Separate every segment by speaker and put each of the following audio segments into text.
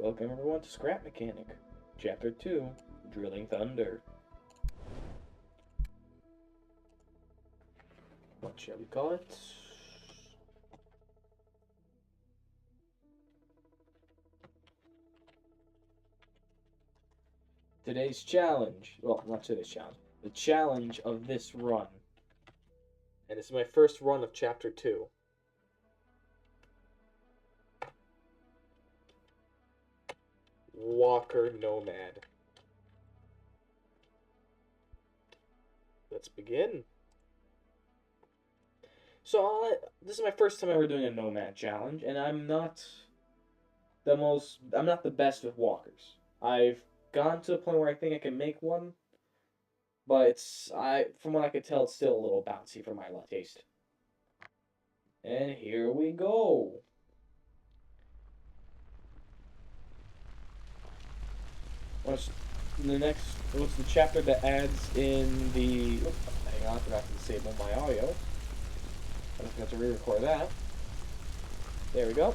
Speaker 1: Welcome everyone to Scrap Mechanic, Chapter 2, Drilling Thunder. What shall we call it? Today's challenge, well, not today's challenge, the challenge of this run. And this is my first run of Chapter 2. Walker Nomad. Let's begin. So, this is my first time ever doing a Nomad challenge, and I'm not the best with walkers. I've gone to a point where I think I can make one, but from what I could tell, it's still a little bouncy for my taste. And here we go. What's the chapter that adds in the... Oops, hang on, I forgot to disable my audio. I'm just going to have to re-record that. There we go.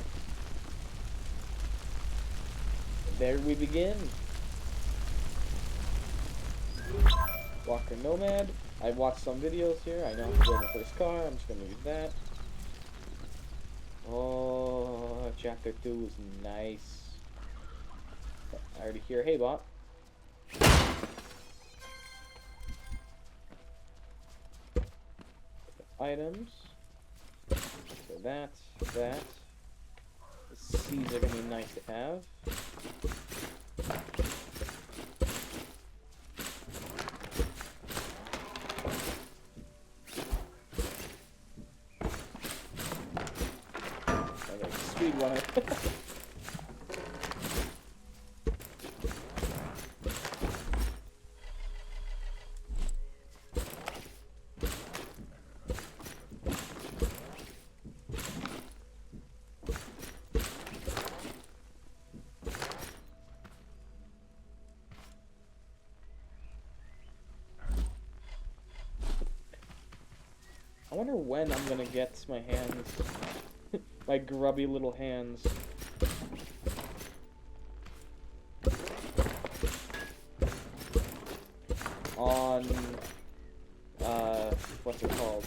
Speaker 1: And there we begin. Walker Nomad. I've watched some videos here. I know how to build my first car. I'm just going to use that. Oh, chapter 2 is nice. I already hear, hey bot. Items. So that. The seeds are going to be nice to have. I got a speed runner. I wonder when I'm gonna get my hands, my grubby little hands. On, what's it called?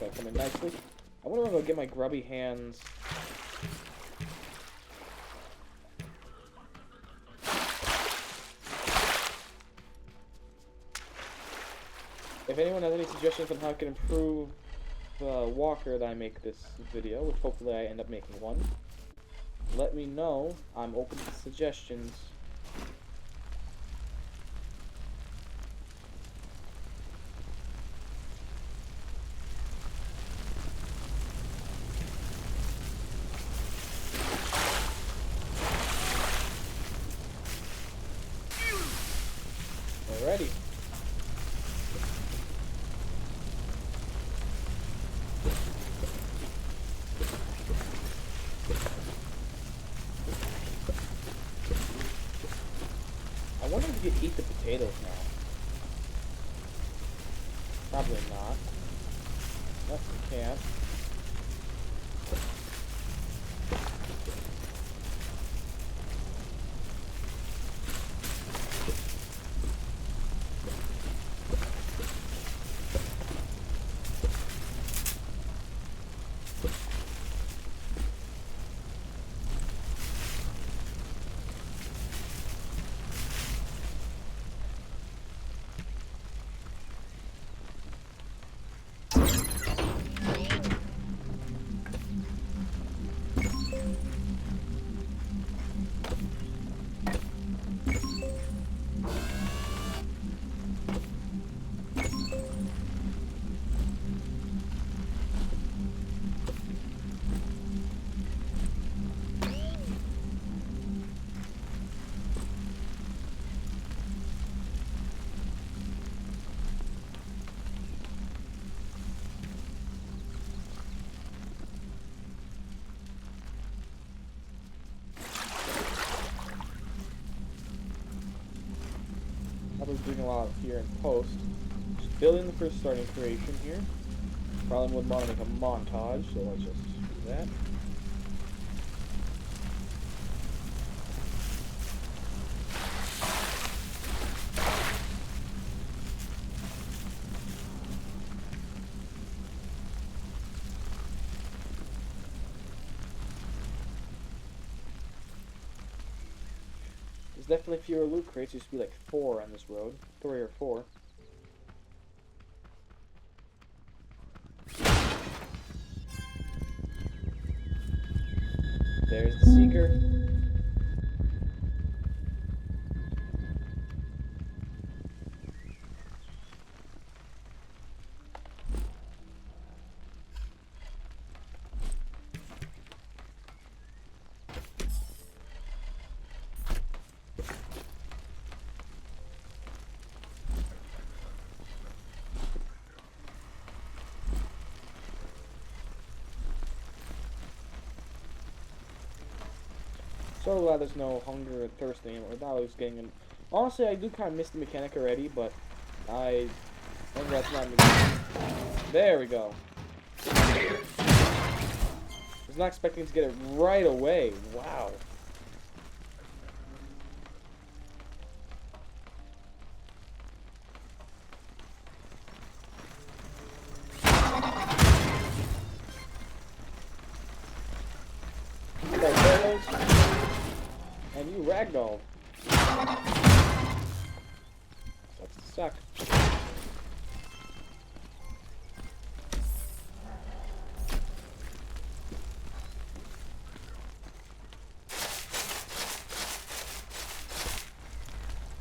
Speaker 1: It's coming nicely. I wonder when I'll get my grubby hands. If anyone has any suggestions on how I can improve the walker that I make this video, which hopefully I end up making one, let me know. I'm open to suggestions. Alrighty. I wonder if you could eat the potatoes now. Probably not. Nope, you can't. I was doing a lot here in post. Just building the first starting creation here. Probably would want to make a montage, so let's just do that. There's definitely fewer loot crates. There used to be like 4 on this road. 3 or 4. There's the Seeker. So glad there's no hunger and thirst anymore. That was getting in. Honestly, I do kind of miss the mechanic already, but I think that's not. There we go. I was not expecting to get it right away. Wow. And you ragdoll. Sucks to suck.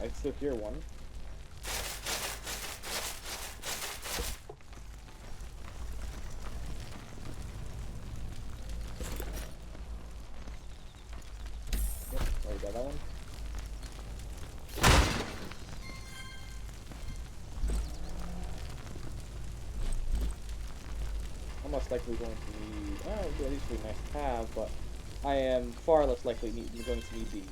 Speaker 1: I still hear one. Yep, already got that one. I'm less likely going to need. Oh, at least we might have, but I am far less likely going to need these.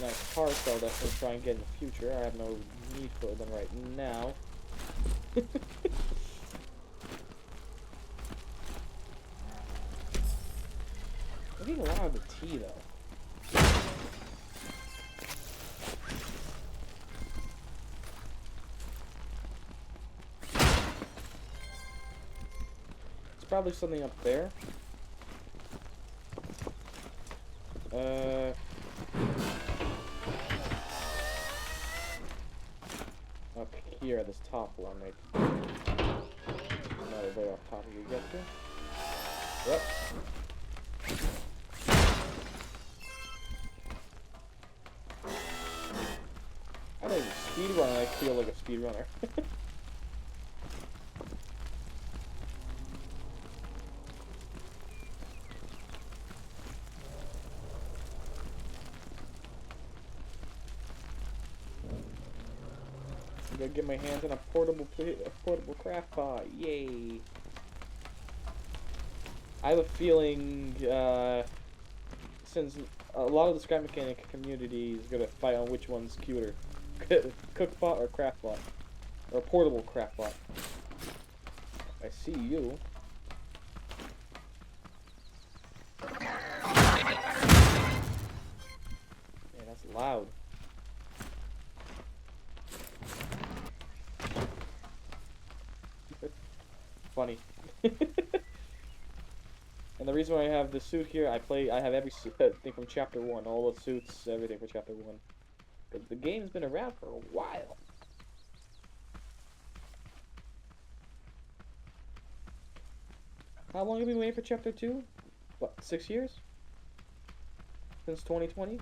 Speaker 1: Nice cars that I'll definitely try and get in the future. I have no need for them right now. I need a lot of the tea though. It's probably something up there. Up here at this top one, right? Another way off top you get to. Yep. I don't even speedrun, I feel like a speedrunner. I'm gonna get my hands on a portable craft pot. Yay! I have a feeling, since a lot of the scrap mechanic community is gonna fight on which one's cuter, cook pot or craft pot, or portable craft pot. I see you. Man, that's loud. Funny. And the reason why I have the suit here, I have every thing from Chapter 1, all the suits, everything from Chapter 1. Because the game's been around for a while. How long have we been waiting for Chapter 2? What, 6 years? Since 2020?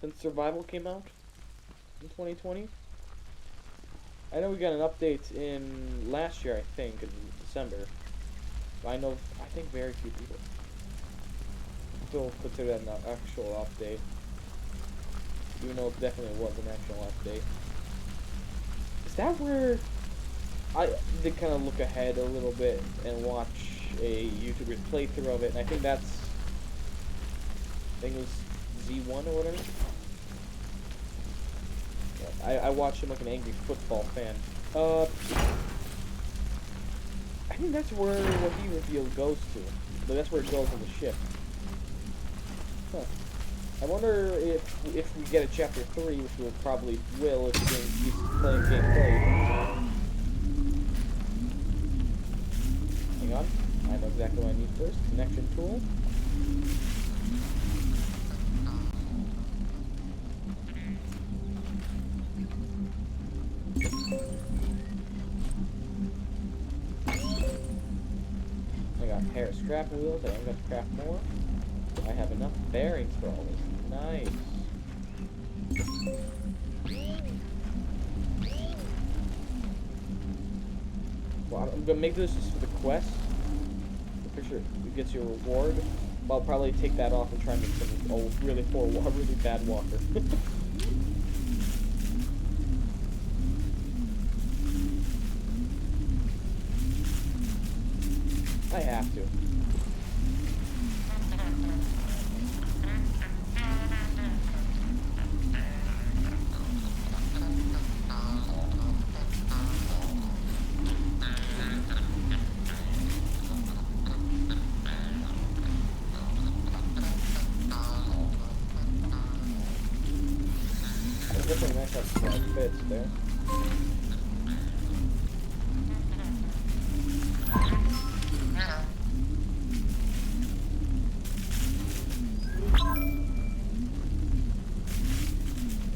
Speaker 1: Since Survival came out in 2020? I know we got an update in last year, I think, in December. I think very few people still consider that an actual update. even though it definitely was an actual update. Is that where I did kind of look ahead a little bit and watch a YouTuber's playthrough of it, and I think it was Z1 or whatever. Yeah, I watched him like an angry football fan. I think that's where what he revealed goes to. But that's where it goes on the ship. Huh. I wonder if we get a chapter 3, which we probably will if the game keeps playing gameplay. Hang on. I know exactly what I need first. Connection tool. I got a pair of strap wheels. I am going to craft more. I have enough bearings for all this. Nice. Well, I'm going to make this just for the quest. I'm pretty sure it gets you a reward. But I'll probably take that off and try and make some really bad walker. I have to. Definitely nice to have some fits there.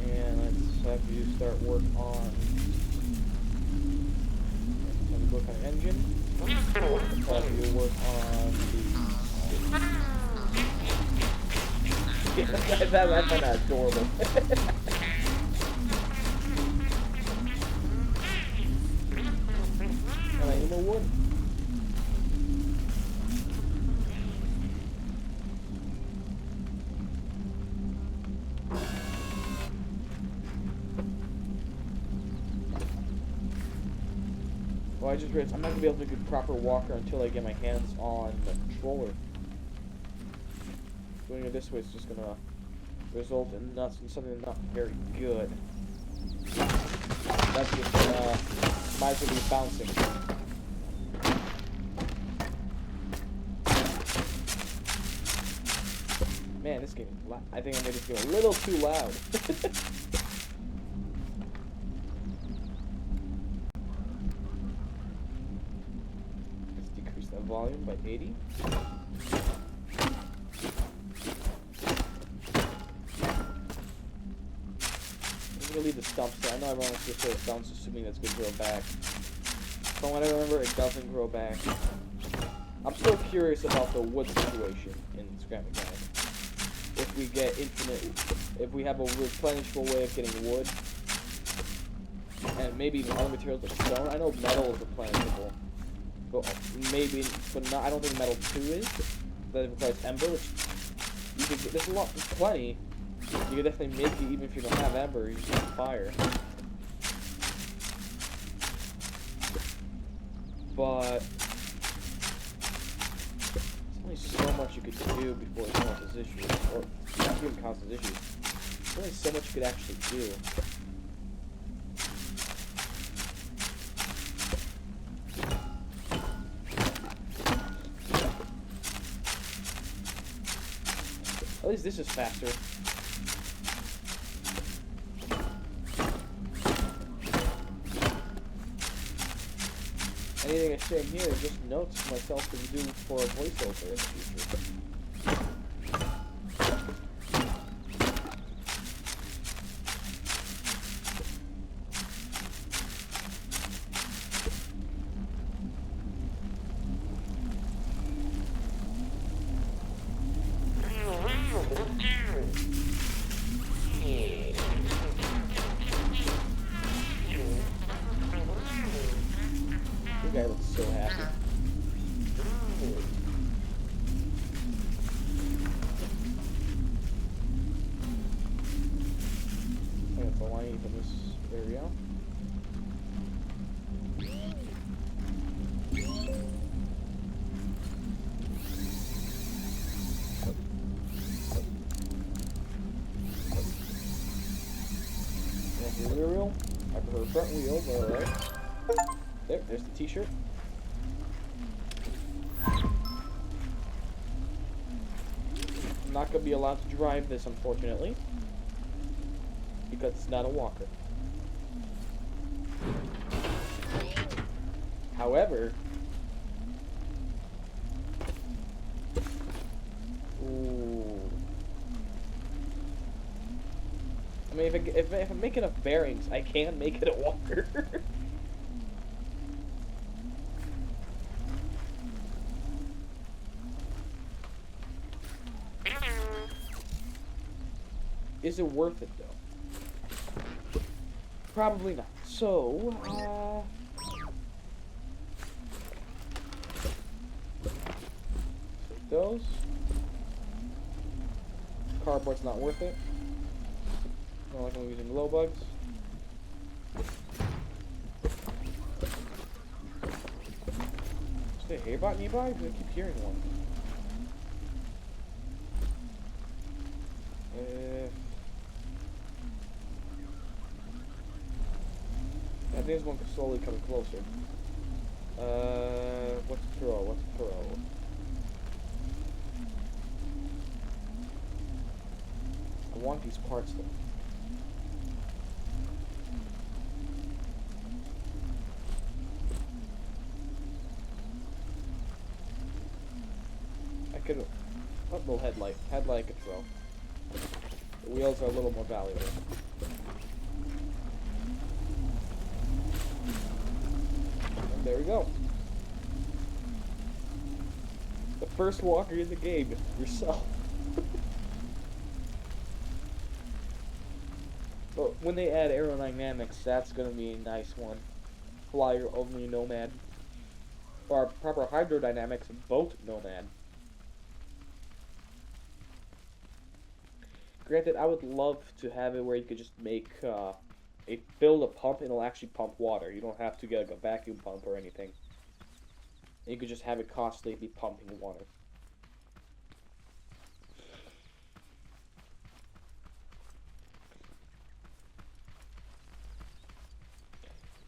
Speaker 1: And let's have you start work on engine. Let's have you work on the I find that adorable. And I need more wood. Well, I just realized I'm not going to be able to do proper walker until I get my hands on the controller. Doing it this way is just going to result in something not very good. That's just, might as well be bouncing. Man, this game is loud. I think I made this game a little too loud. Let's decrease that volume by 80. I'm gonna leave the stumps there. I know everyone wants to throw the stumps, assuming that's gonna grow back. From what I remember, it doesn't grow back. I'm still curious about the wood situation in Scrap Mechanic. If we get if we have a replenishable way of getting wood, and maybe even other materials like stone. I know metal is replenishable, but maybe, but not. I don't think metal 2 is. That requires ember, which you could get. There's plenty. You could definitely make it even if you don't have ember. You just have fire. But only so much you could do before it causes issues, or not even causes issues. There's only so much you could actually do. At least this is faster. Anything I say in here is just notes for myself to do for a voiceover in the future. The guy looks so happy. all I need from this area. And here's the wheel. I prefer front wheel, but alright. There's the t-shirt. I'm not going to be allowed to drive this, unfortunately, because it's not a walker. However, ooh. I mean, if I'm making enough bearings, I can make it a walker. Is it worth it, though? Probably not. So, take those. Cardboard's not worth it. Not like I'm using glow bugs. Is there a haybot nearby? I keep hearing one. I think there's one slowly coming closer. What's a throw? What's a throw? I want these parts though. I could. Oh, little headlight. Headlight I could throw. The wheels are a little more valuable. And there we go. The first walker in the game, yourself. But when they add aerodynamics, that's gonna be a nice one. Flyer only nomad. Or proper hydrodynamics, boat nomad. Granted, I would love to have it where you could just make build a pump and it'll actually pump water. You don't have to get like a vacuum pump or anything. And you could just have it constantly be pumping water.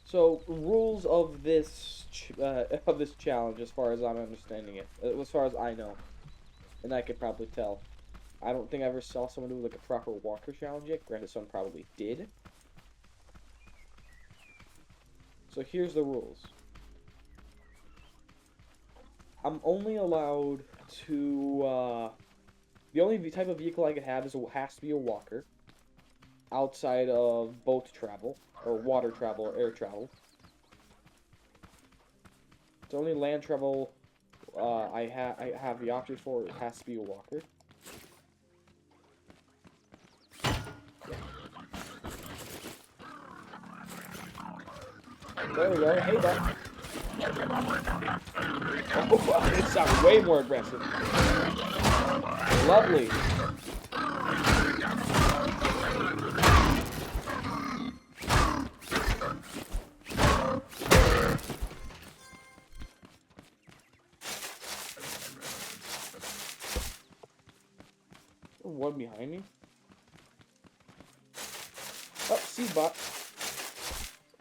Speaker 1: So, rules of this challenge, as far as I'm understanding it, as far as I know, and I could probably tell. I don't think I ever saw someone do like a proper walker challenge yet. Granted, someone probably did. So here's the rules. I'm only allowed to, the only type of vehicle I could have has to be a walker. Outside of boat travel, or water travel, or air travel. It's only land travel I have the options for. It has to be a walker. There we go. Hey, bud. Oh, it sounds way more aggressive. Lovely. One behind me. Oh, seed bot.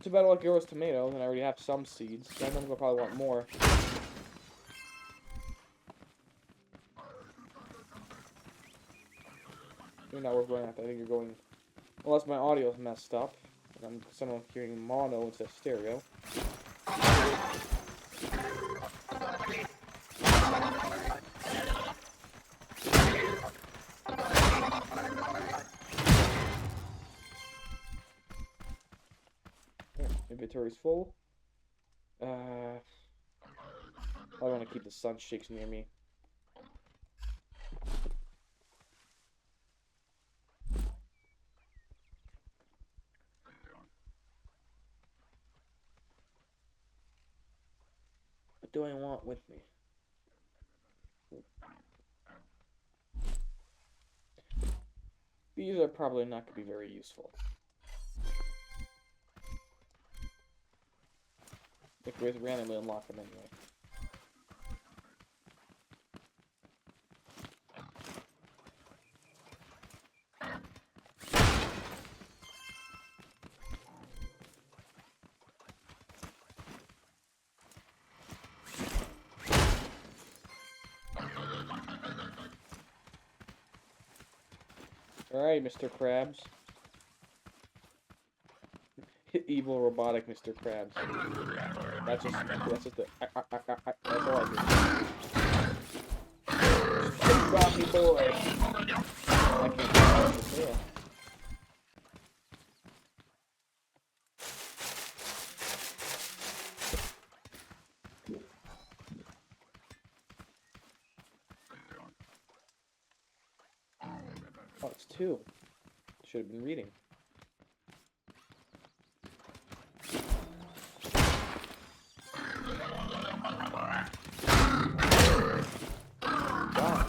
Speaker 1: Too bad I like Ero's tomatoes, and I already have some seeds. So I know I'm gonna probably want more. You're not worth going after. I think you're going. Unless my audio's messed up, and I'm somehow hearing mono instead of stereo. Inventory's full. I want to keep the sun shakes near me. What do I want with me? These are probably not going to be very useful. If we randomly unlock them anyway. Alright, Mr. Krabs. Evil robotic Mr. Krabs. That's just the that's all I do. Drop me, boy. I can't get the tail. Oh, it's 2. Should have been reading. Wow.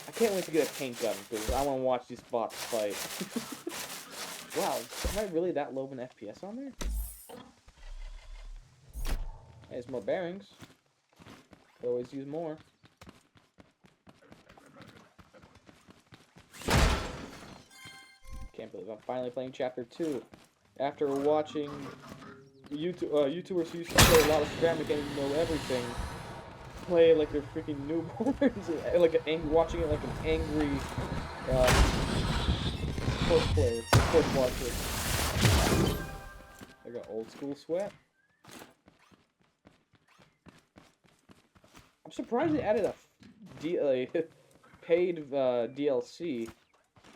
Speaker 1: I can't wait to get a paint gun because I want to watch these bots fight. Wow, am I really that low of an FPS on there? Hey, there's more bearings. Could always use more. Can't believe I'm finally playing Chapter 2. After watching YouTubers who used to play a lot of Scram and getting to know everything, play like they're freaking newborns, like watching it like an angry sports player, sports watcher. I got old school sweat. I'm surprised they added a paid DLC.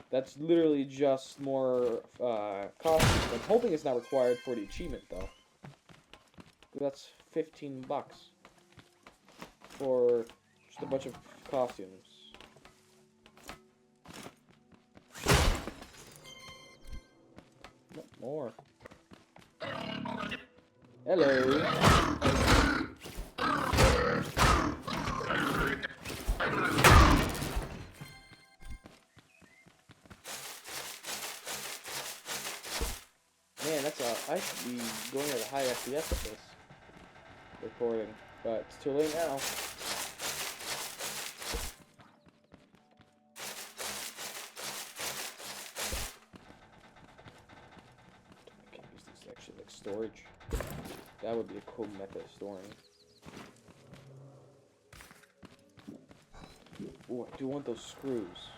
Speaker 1: That's literally just more costumes. I'm hoping it's not required for the achievement though. That's $15 for just a bunch of costumes. No, more. Hello. Man, I should be going at a high FPS at this recording, but it's too late now. I can't use this actually like storage. That would be a cool method of storing. Ooh, I do want those screws.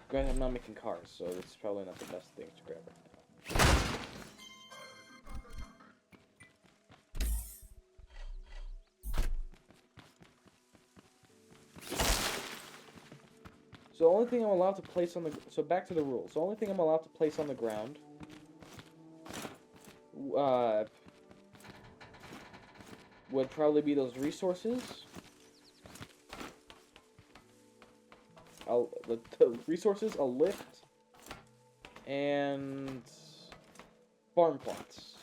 Speaker 1: Granted, I'm not making cars, so it's probably not the best thing to grab right now. So the only thing I'm allowed to place on the... So back to the rules. The only thing I'm allowed to place on the ground... would probably be those resources. The resources, a lift, and farm plots.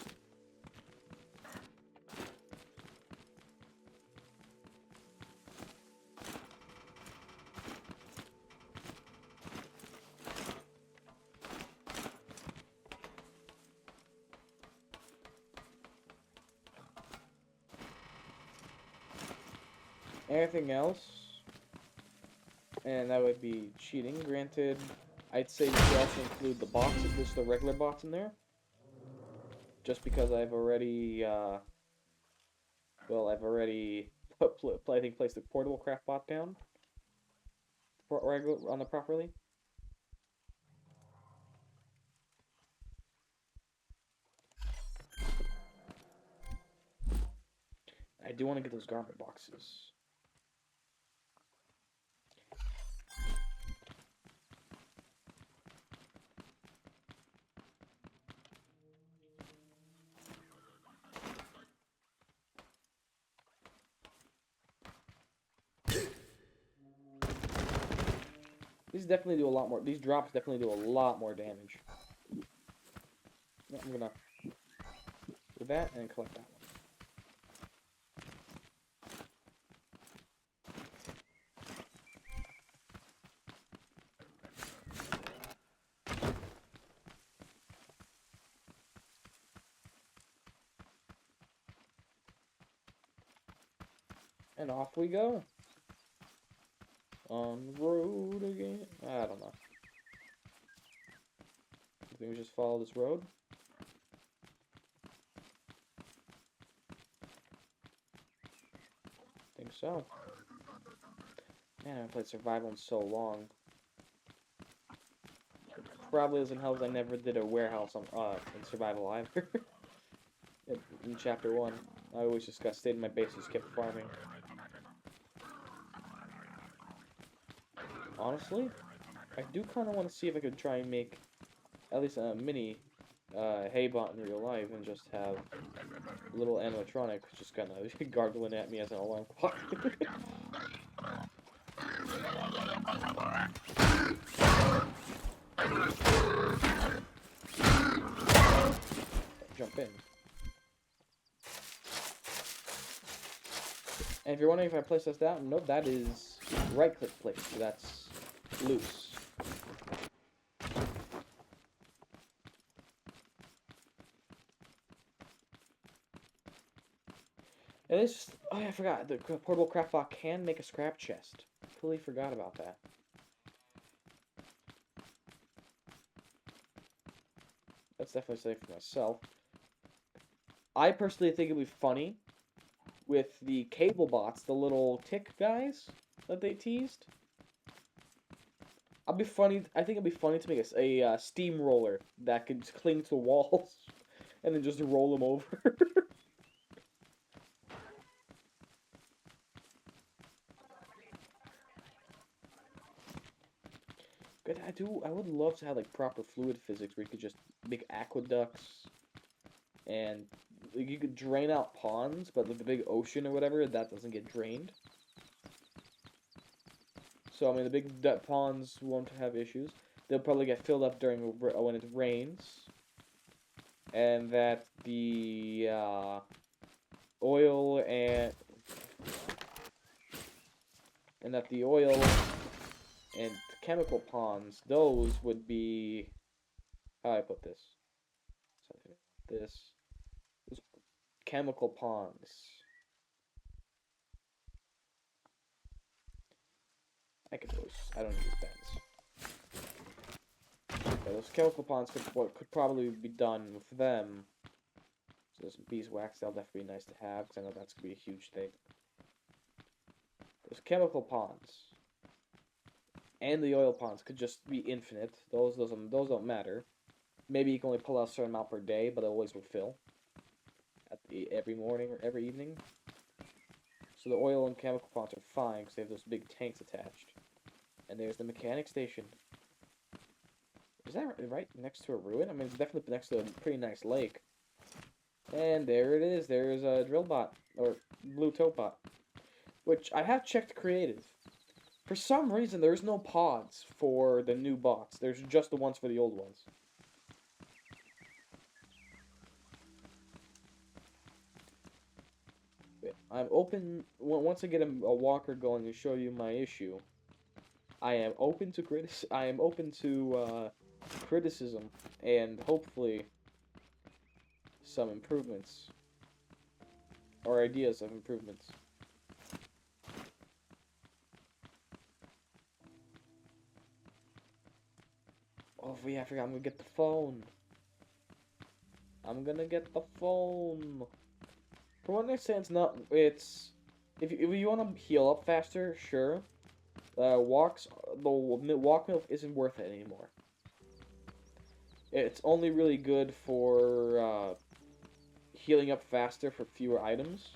Speaker 1: Anything else, and that would be cheating. Granted, I'd say you should also include the boxes, just the regular bots in there. Just because I've already, I've already placed the portable craft bot down on the properly. I do want to get those garment boxes. These definitely do a lot more. These drops definitely do a lot more damage. I'm gonna do that and collect that one. And off we go. On the road again. I don't know. I think we just follow this road. I think so. Man, I haven't played survival in so long. Probably doesn't help I never did a warehouse on in survival either. in chapter 1. I always just got stayed in my base and just kept farming. Honestly, I do kind of want to see if I could try and make at least a mini Haybot in real life and just have a little animatronic just kind of gargling at me as an alarm clock. Jump in. And if you're wondering if I place this down, nope, that is right-click place, so that's loose. And this, oh yeah, I forgot, the portable craft block can make a scrap chest. Completely forgot about that. That's definitely safe for myself. I personally think it'd be funny with the cable bots, the little tick guys that they teased. I think it'd be funny to make a steamroller that could cling to walls and then just roll them over. Good, I would love to have like proper fluid physics where you could just make aqueducts and like, you could drain out ponds, but like the big ocean or whatever, that doesn't get drained. So, I mean, the big ponds won't have issues. They'll probably get filled up during when it rains. And that the oil and chemical ponds, those would be, how do I put this? Something like this. Those chemical ponds. I don't need these bends. Yeah, those chemical ponds could probably be done with them. So there's some beeswax, that'll definitely be nice to have, because I know that's going to be a huge thing. Those chemical ponds and the oil ponds could just be infinite. Those don't matter. Maybe you can only pull out a certain amount per day, but it always will fill every morning or every evening. So the oil and chemical ponds are fine because they have those big tanks attached. And there's the mechanic station. Is that right next to a ruin? I mean, it's definitely next to a pretty nice lake. And there it is. There's a drill bot, or blue tote bot, which I have checked creative. For some reason, there's no pods for the new bots. There's just the ones for the old ones. I'm open, once I get a walker going and show you my issue, I am open to criticism and hopefully some improvements or ideas of improvements. Oh yeah, I forgot. I'm gonna get the phone. I'm gonna get the phone. From what I understand, it's if you want to heal up faster, sure. The walk milk isn't worth it anymore. It's only really good for healing up faster for fewer items.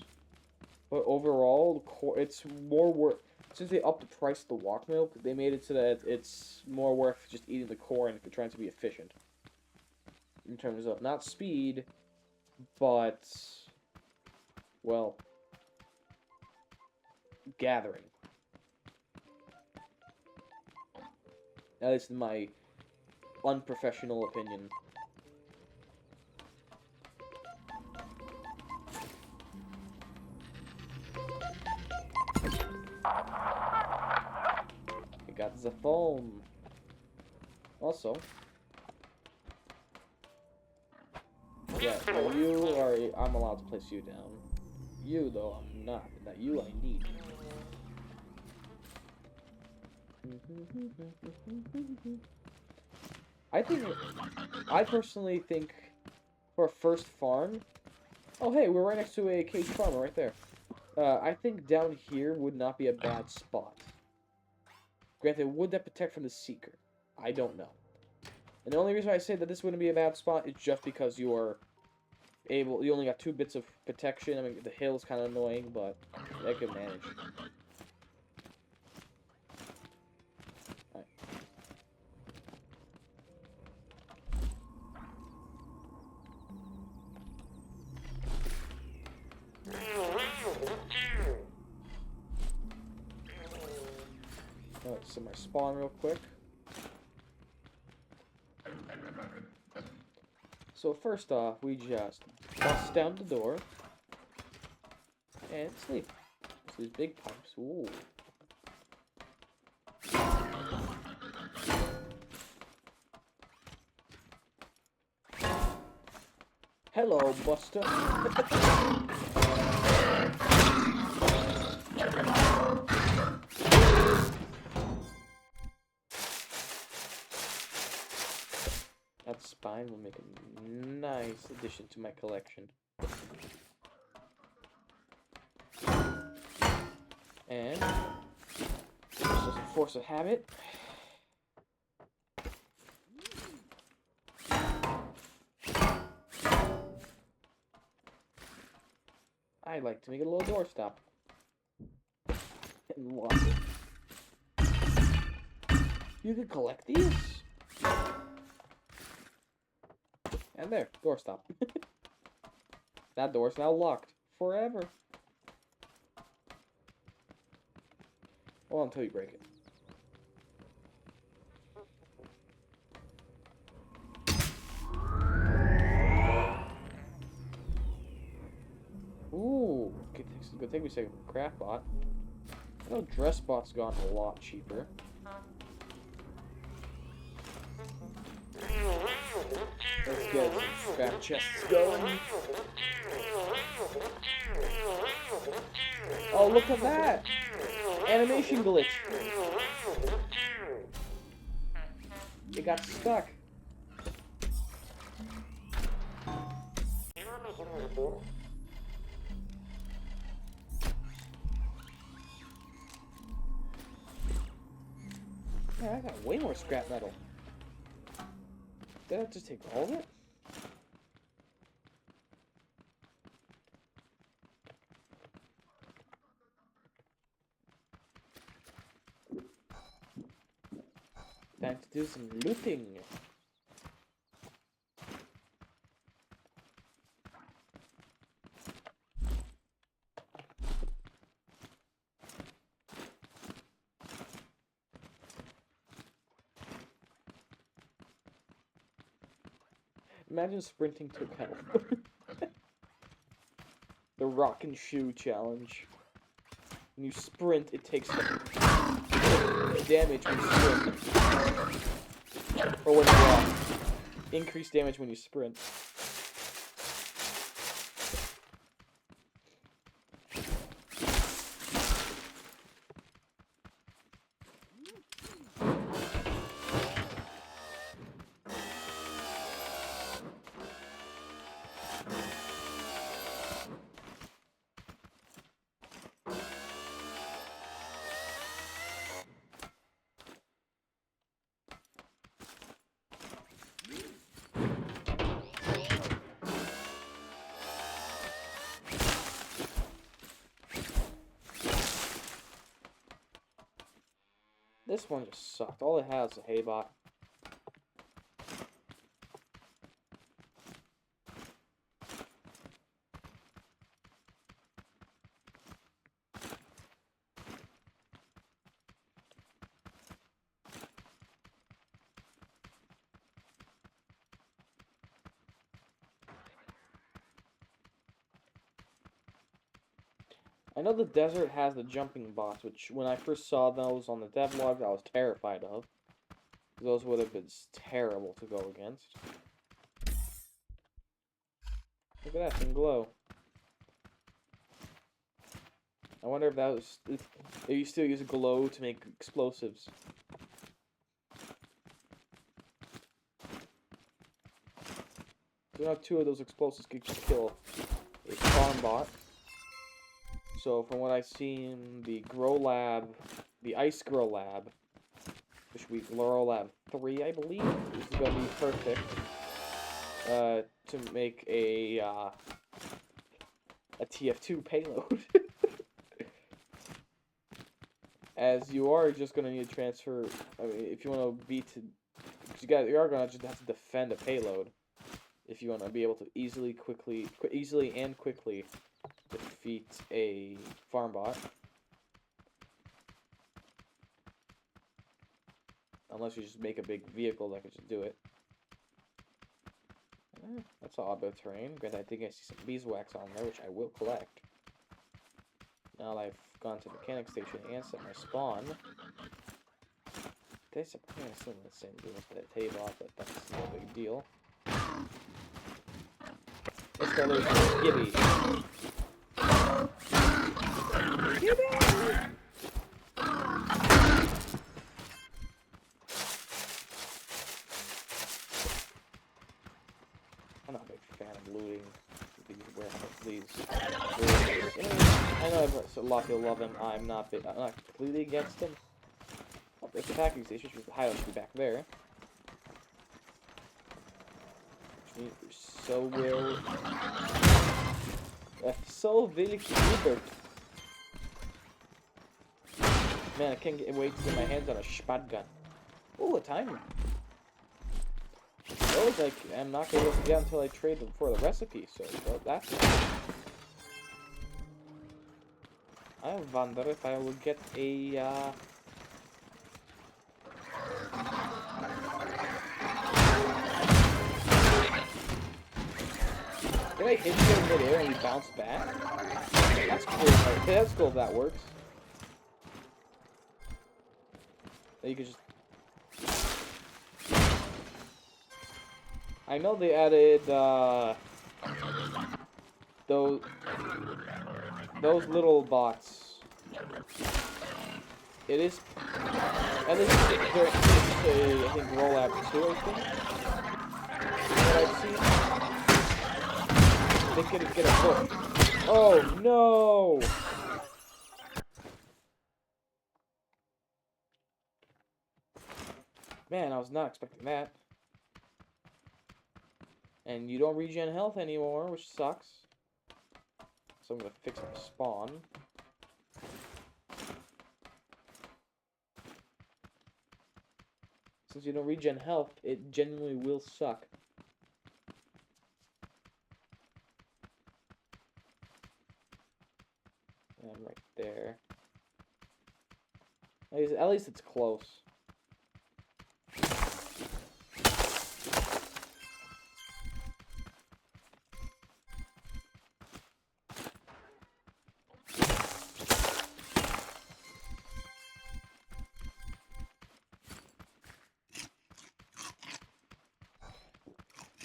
Speaker 1: But overall, it's more worth. Since they upped the price of the walk milk, they made it so that it's more worth just eating the core and trying to be efficient. In terms of not speed, but well, gathering. At least in my unprofessional opinion. got the phone. Also, yeah, now you are. I'm allowed to place you down. You, though, I'm not. Now you, I need. I personally think, for a first farm. Oh, hey, we're right next to a caged farmer right there. I think down here would not be a bad spot. Granted, would that protect from the Seeker? I don't know. And the only reason I say that this wouldn't be a bad spot is just because you are able. You only got 2 bits of protection. I mean, the hill's kind of annoying, but I could manage. Alright. Alright, so my spawn real quick. So first off, we just bust down the door and sleep. So these big pipes. Ooh. Hello, Buster. That spine will make a nice addition to my collection. And just a force of habit. I like to make it a little doorstop. And lock it. You can collect these. And there, doorstop. That door's now locked forever. Well, until you break it. Ooh, good thing we saved craft bot. I know dress bot's gone a lot cheaper. Let's get some scrap chests going. Oh, look at that! Animation glitch. It got stuck. Yeah, I got way more scrap metal. Did I just take all of it? Time to do some looting. Imagine sprinting took health. The rock and shoe challenge. When you sprint, it takes damage when you sprint. Or when you walk. Increased damage when you sprint. This one just sucked. All it has is a hay bot. I know the desert has the jumping bots, which when I first saw those on the devlogs, I was terrified of. Those would have been terrible to go against. Look at that thing glow. I wonder if that was... If you still use glow to make explosives. So now 2 of those explosives could just kill a farm bot. So from what I've seen, the Grow Lab, the Ice Grow Lab, which will be Grow Lab 3, I believe, is going to be perfect to make a TF2 payload. As you are just going to need to transfer, I mean, if you want to beat, because you are going to just have to defend a payload. If you want to be able to easily and quickly defeat a farm bot. Unless you just make a big vehicle that can just do it. That's all about terrain. Granted, I think I see some beeswax on there, which I will collect. Now that I've gone to the mechanic station and set my spawn. They probably still in the same deal with that table, but that's no big deal. Let's go lose Gibby. Gibby! I'm not a big fan of looting these I know a lot of people love him. I'm not completely against him. Oh, there's the packing station, which the highlight should be back there. So will Hubert. Man, I can't wait to get my hands on a shotgun. Oh, a timer. Those I'm not going to get until I trade them for the recipe, so that's it. I wonder if I will get a Did I hit you in midair and you bounce back? That's cool. Okay, that's cool if that works. You could just... I know they added, those little bots. It is... At least, I think, roll out 2, I think. What I've seen. They could get a push. Oh, no! Man, I was not expecting that. And you don't regen health anymore, which sucks. So I'm gonna fix my spawn. Since you don't regen health, it genuinely will suck. And right there. At least it's close.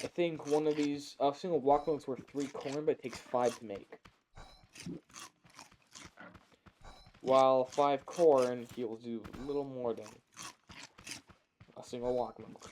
Speaker 1: I think one of these, a single block milk's worth 3 corn, but it takes 5 to make. While 5 corn, he will do a little more than a single block milk.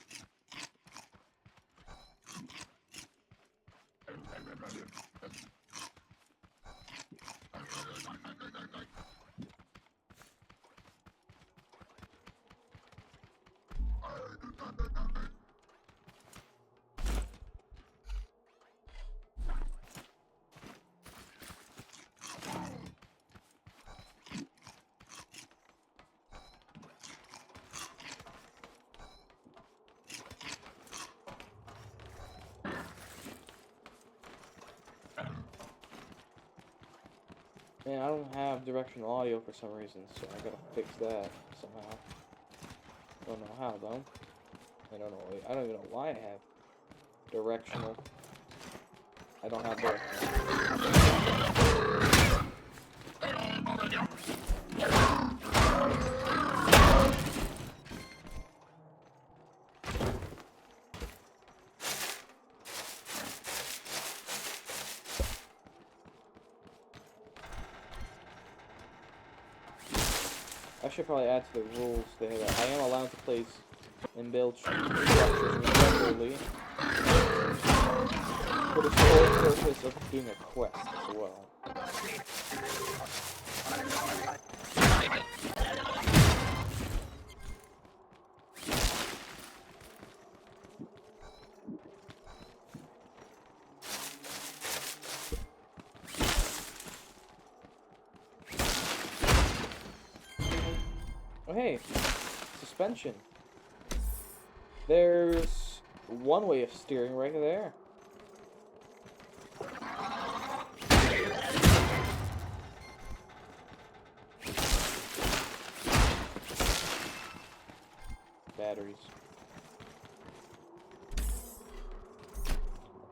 Speaker 1: Man, I don't have directional audio for some reason, so I gotta fix that somehow. Don't know how though. I don't even know why I have directional. I don't have directional. I should probably add to the rules there that I am allowed to place and build structures regularly for the sole purpose of doing a quest as well. Oh hey, suspension. There's one way of steering right there. Batteries.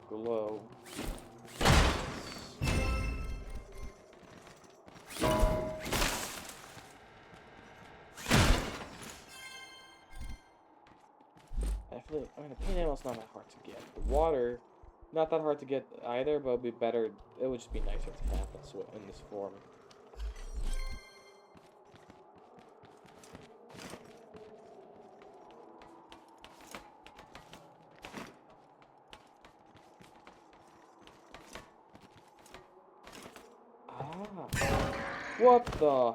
Speaker 1: Glow. I mean, the paint ammo's not that hard to get. The water, not that hard to get either, but it'd be better. It would just be nicer to have this in this form. Ah, what the?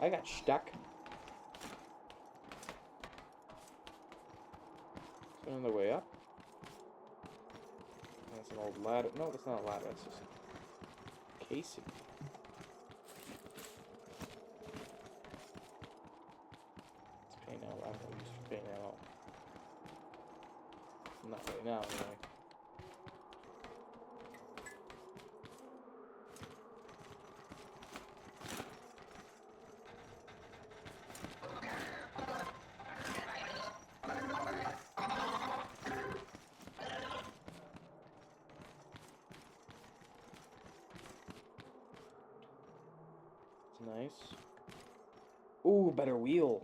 Speaker 1: I got stuck. Is there another way up? That's an old ladder. No, that's not a ladder. That's just casing. It's paying out. I don't know. Just paying out. Not right now, anyway. Nice. Ooh, better wheel.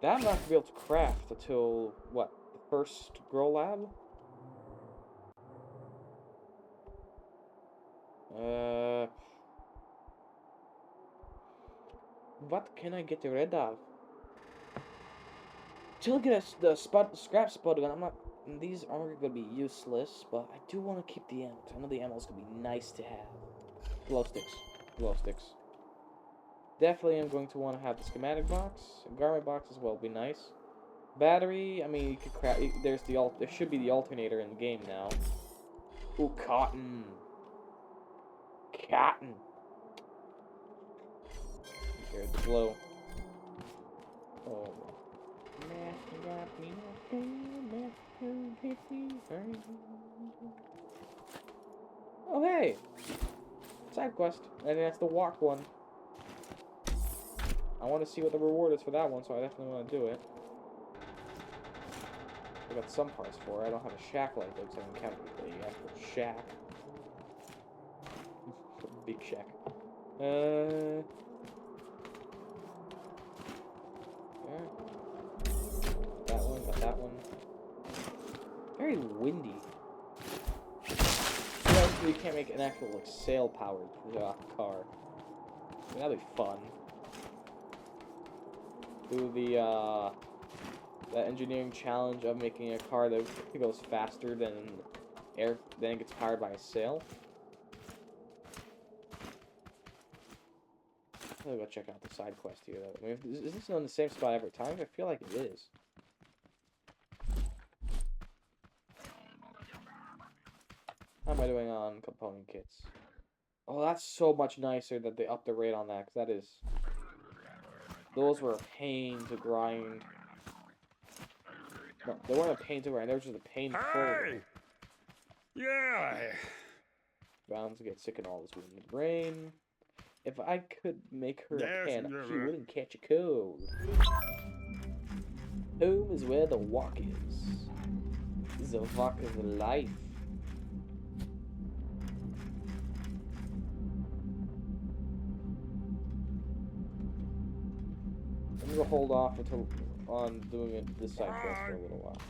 Speaker 1: That I'm not gonna be able to craft until what? The first grow lab? What can I get rid of? Till get the scrap spot gun. I'm not. These aren't gonna be useless, but I do want to keep the ammo. I know the ammo's gonna be nice to have. Glow sticks. Glow sticks. Definitely am going to want to have the schematic box. A garment box as well would be nice. Battery, I mean, you could craft. There's the there should be the alternator in the game now. Ooh, cotton. Cotton. Here's the glow. Oh. Oh hey! Side quest. And that's the walk one. I want to see what the reward is for that one, so I definitely want to do it. I got some parts for it. I don't have a shack like those. I haven't encountered the actual shack. Big shack. Yeah. That one, got that one. Very windy. You can't make an actual like sail-powered car. I mean, that'd be fun. Do the engineering challenge of making a car that goes faster than it gets powered by a sail. I'll go check out the side quest here. Though. I mean, is this on the same spot every time? I feel like it is. How am I doing on component kits? Oh, that's so much nicer that they upped the rate on that, because that is... Those were a pain to grind. No, they weren't a pain to grind, they were just a pain to fold.
Speaker 2: Yeah,
Speaker 1: Bounds get sick and all this wind and rain. If I could make her a pen, she wouldn't catch a cold. Home is where the walk is. The walk of life. I'm gonna hold off on doing this side quest for a little while.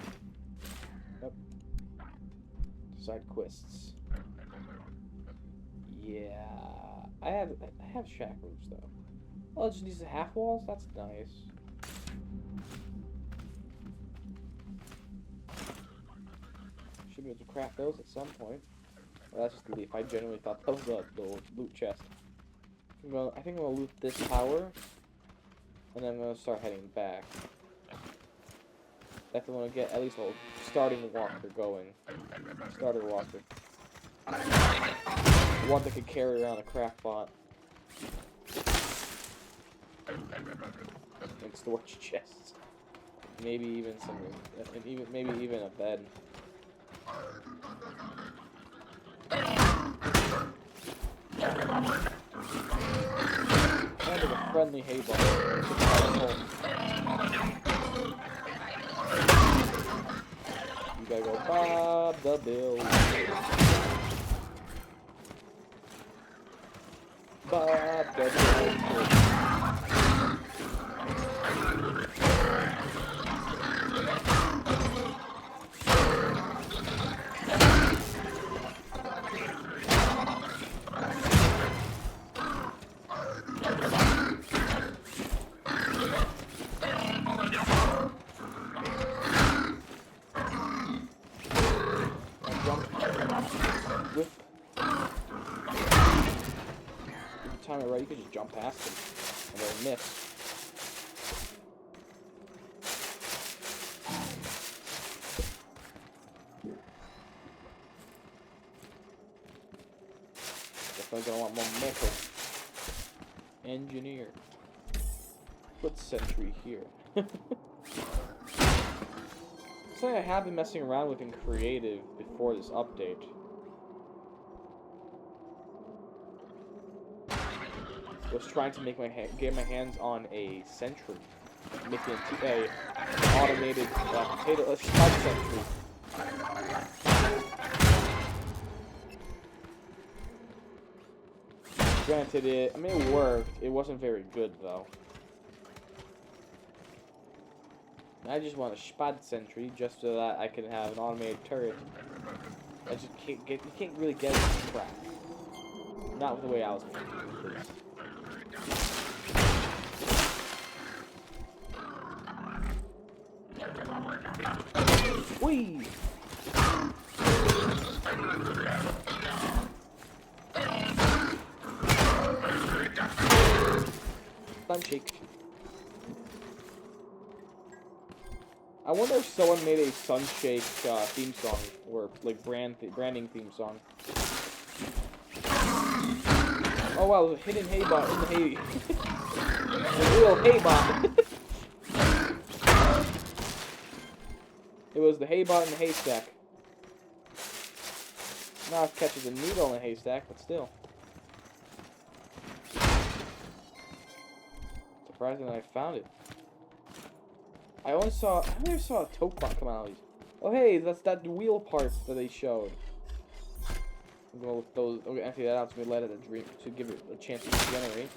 Speaker 1: Yep. Side quests. Yeah. I have shack roofs though. Oh, just these half walls? That's nice. Should be able to craft those at some point. Well, that's just the leaf. I genuinely thought that was the loot chest. I think I'm gonna loot this tower, and then I'm gonna start heading back. Definitely want to get at least a starting walker going. Starter walker. One that could carry around a craft bot. And storage chests. Maybe even maybe even a bed. And a friendly hay ball. You gotta go Bob the Builder. Bob the Builder. Time it right, you could just jump past them and they'll miss. Definitely gonna want more metal. Engineer. Put sentry here. Something I have been messing around with in creative before this update. Was trying to make get my hands on a sentry, make it a automated spud sentry. Granted, it worked. It wasn't very good though. I just want a spud sentry just so that I can have an automated turret. I just can't get. You can't really get it to crack. Not with the way I was thinking. Whee! Sunshake. I wonder if someone made a Sunshake theme song or like branding theme song. Oh wow, there's a hidden haybot in the hay. A real haybot. It was the haybot in the haystack. Not as catches a needle in a haystack, but still. Surprising that I found it. I never saw a tote bot come out of these. Oh hey, that's that wheel parts that they showed. I'm gonna look those. I'm gonna empty that out to let it to give it a chance to regenerate.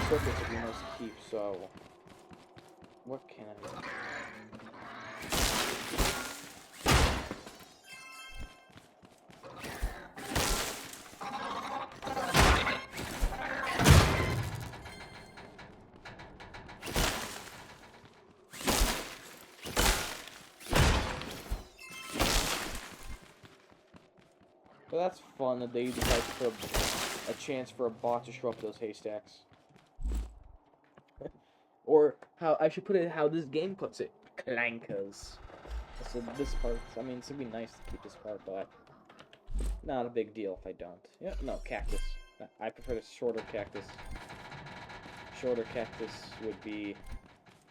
Speaker 1: Circuits would be nice to keep. So, what can I do? So that's fun that they decided to put a chance for a bot to show up those haystacks. Or how I should put it, how this game puts it, clankers. So this part, I mean, it's gonna be nice to keep this part, but not a big deal if I don't. Yeah, no, cactus. I prefer the shorter cactus. shorter cactus would be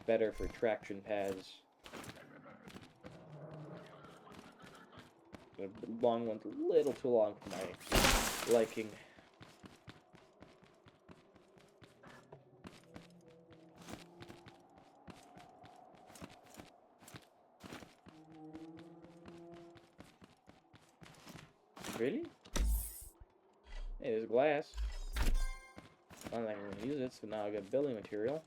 Speaker 1: better for traction pads. The long one's a little too long for my liking. Really? Hey, there's glass. I don't think I'm gonna use it, so now I got building material.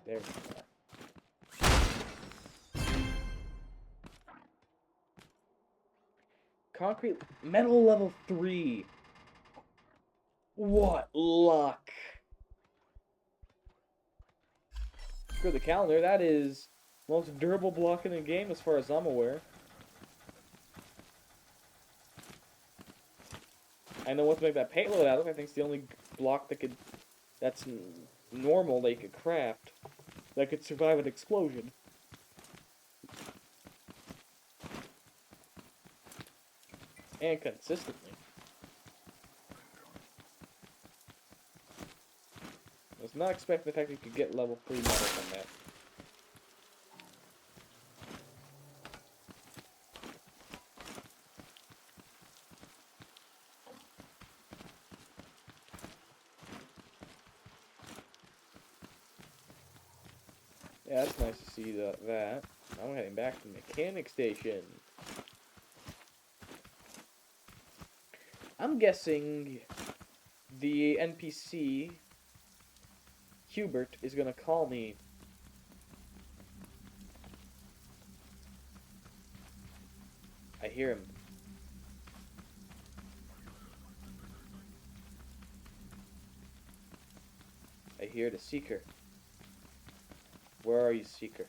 Speaker 1: There we go. Concrete metal level 3. What luck! Screw the calendar, that is the most durable block in the game as far as I'm aware. I know what to make that payload out of. I think it's the only block that's normal they could craft that could survive an explosion. And consistently. I was not expecting the fact that you could get level 3 metal from that. Yeah, that's nice to see that. I'm heading back to the mechanic station. I'm guessing the NPC, Hubert, is gonna call me. I hear him. I hear the Seeker. Where are you, Seeker?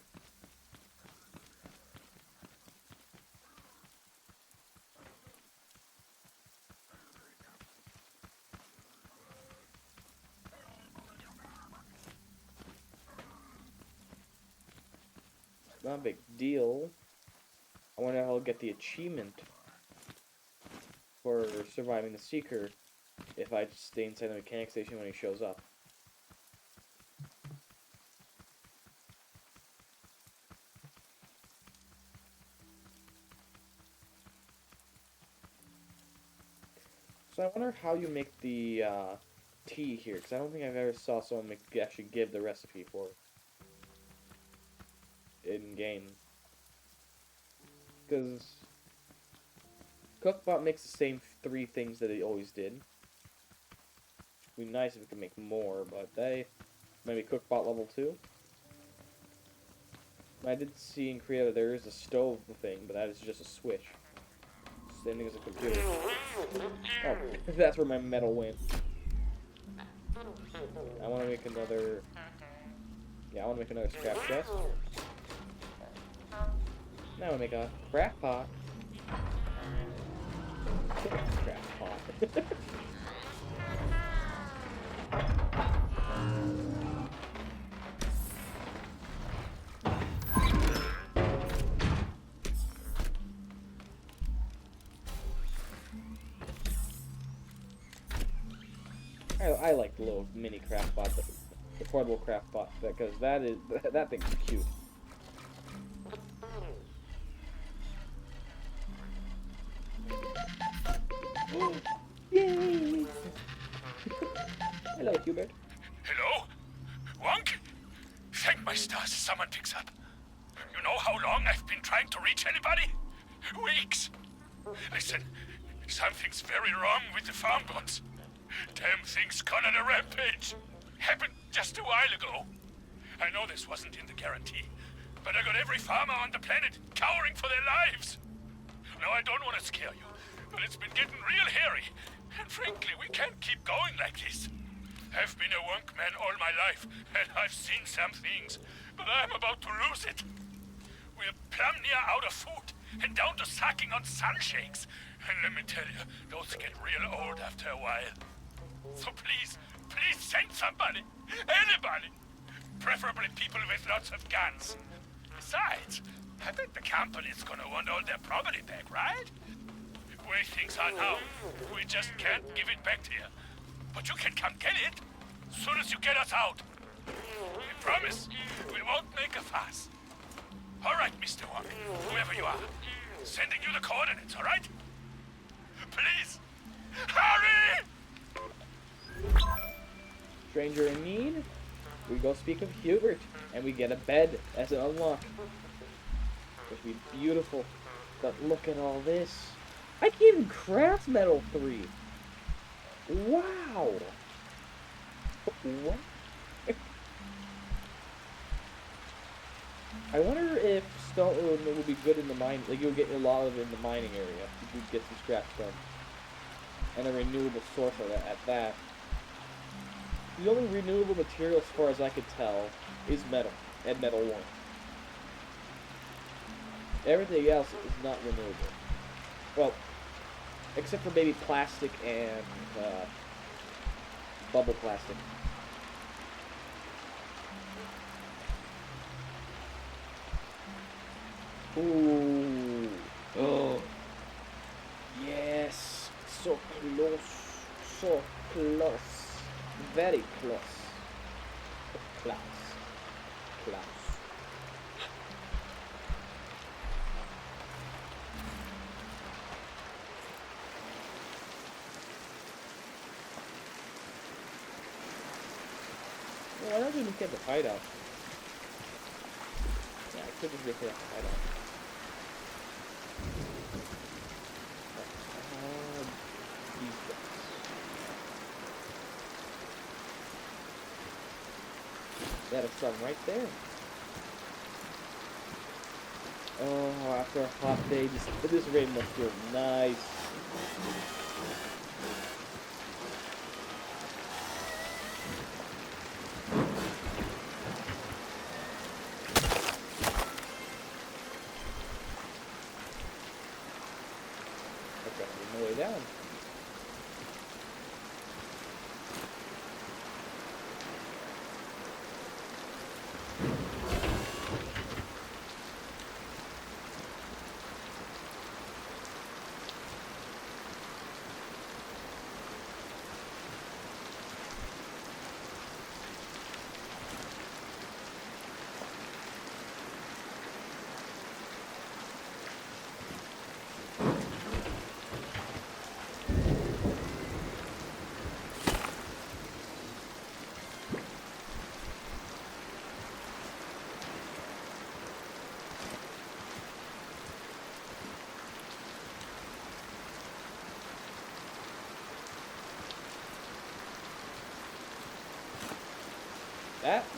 Speaker 1: Not a big deal. I wonder how I'll get the achievement for surviving the Seeker if I just stay inside the mechanic station when he shows up. So I wonder how you make the tea here, because I don't think I've ever saw someone actually give the recipe for it in game. Because Cookbot makes the same 3 things that it always did. It'd be nice if it could make more, but maybe Cookbot level 2. I did see in Korea there is a stove thing, but that is just a switch. Same thing as a computer. Oh, that's where my metal went. I want to make another. Yeah, I want to make another scrap chest. Now I want to make a craft pot. Craft pot. I like the little mini craft pot, the portable craft pot, because that thing's cute. Yay! Hello, Hubert.
Speaker 2: Hello? Wonk? Thank my stars someone picks up. You know how long I've been trying to reach anybody? Weeks. Listen, something's very wrong with the farm gods. Damn thing's gone on a rampage. Happened just a while ago. I know this wasn't in the guarantee, but I got every farmer on the planet cowering for their lives. Now, I don't want to scare you, but it's been getting real hairy. And frankly, we can't keep going like this. I've been a wonk man all my life, and I've seen some things, but I'm about to lose it. We're plumb near out of food, and down to sucking on sunshakes. And let me tell you, those get real old after a while. So please send somebody. Anybody. Preferably people with lots of guns. Besides, I bet the company's gonna want all their property back, right? way things are now, we just can't give it back to you. But you can come get it, soon as you get us out. We promise, we won't make a fuss. All right, Mr. Wong, whoever you are, sending you the coordinates, all right? Please, hurry!
Speaker 1: Stranger in need? We go speak of Hubert, and we get a bed as an unlock. Which would be beautiful. But look at all this. I can even craft Metal 3. Wow. What? I wonder if stone would be good in the mine. Like, you'll get a lot of it in the mining area. You could get some scrap from. And a renewable source of that at that. The only renewable material, as far as I could tell, is metal, and metal 1. Everything else is not renewable. Well, except for maybe plastic and bubble plastic. Ooh. Oh. Yes. So close. So close. Very close. Close. Close. Well, I don't even get the hideout. Yeah, I could just get the hideout. These guys. That is some right there. Oh, after a hot day, this rain must feel nice. Okay, I'm on my way down.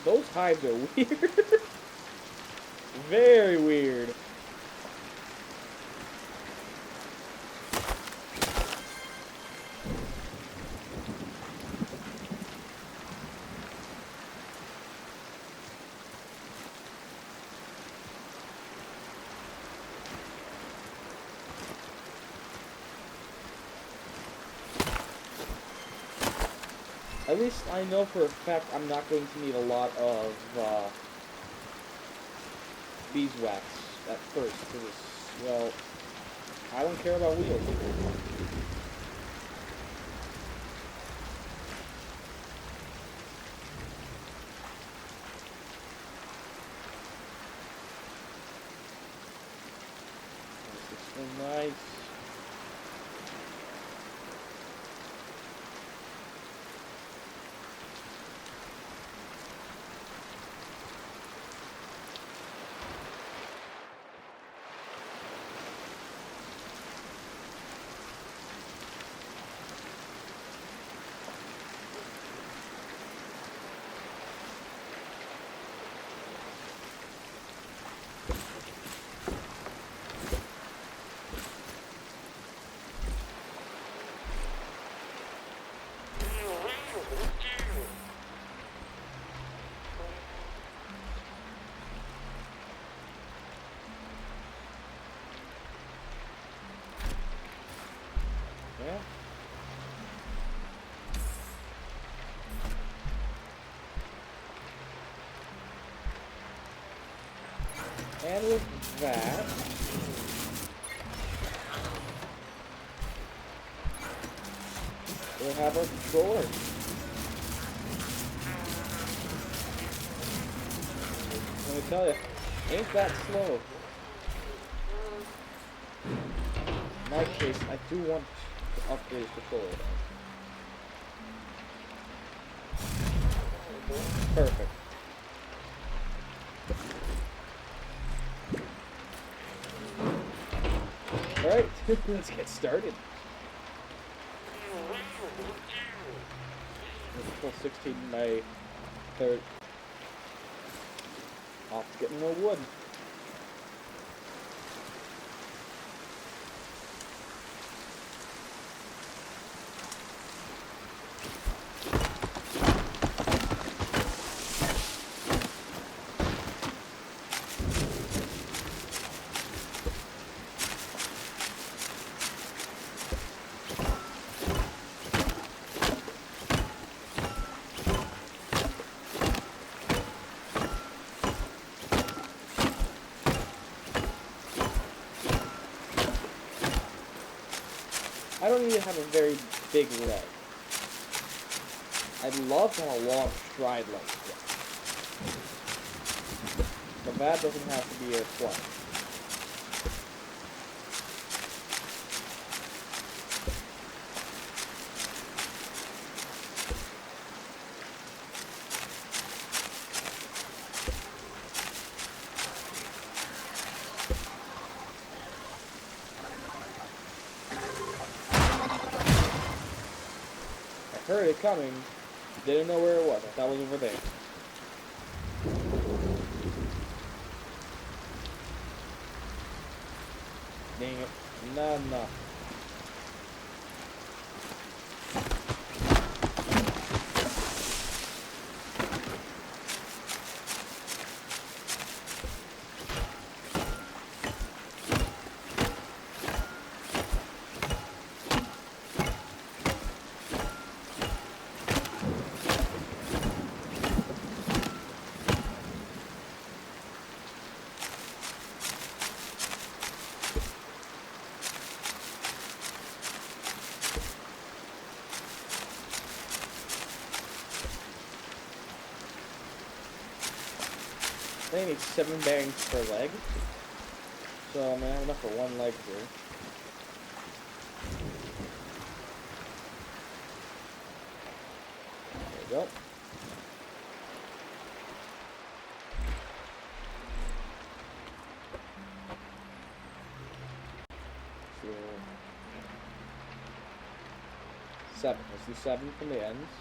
Speaker 1: Those hives are weird. Very weird. At least I know for a fact I'm not going to need a lot of beeswax at first, because, well, I don't care about wheels. This is so nice. Yeah. And with that, We'll have our controller. Let me tell you, ain't that slow. In my case, I do want to upgrade his controller though. Perfect. Alright, let's get started. Still 16 by 3rd. Off to getting more wood. I don't need to have a very big leg. I'd love to have a long stride length. But that doesn't have to be a requirement. Heard it coming, didn't know where it was. I thought it was over there. Dang it. No. I need 7 bearings per leg. So I'm gonna have enough for 1 leg here. There we go. So 7. Let's do 7 from the ends.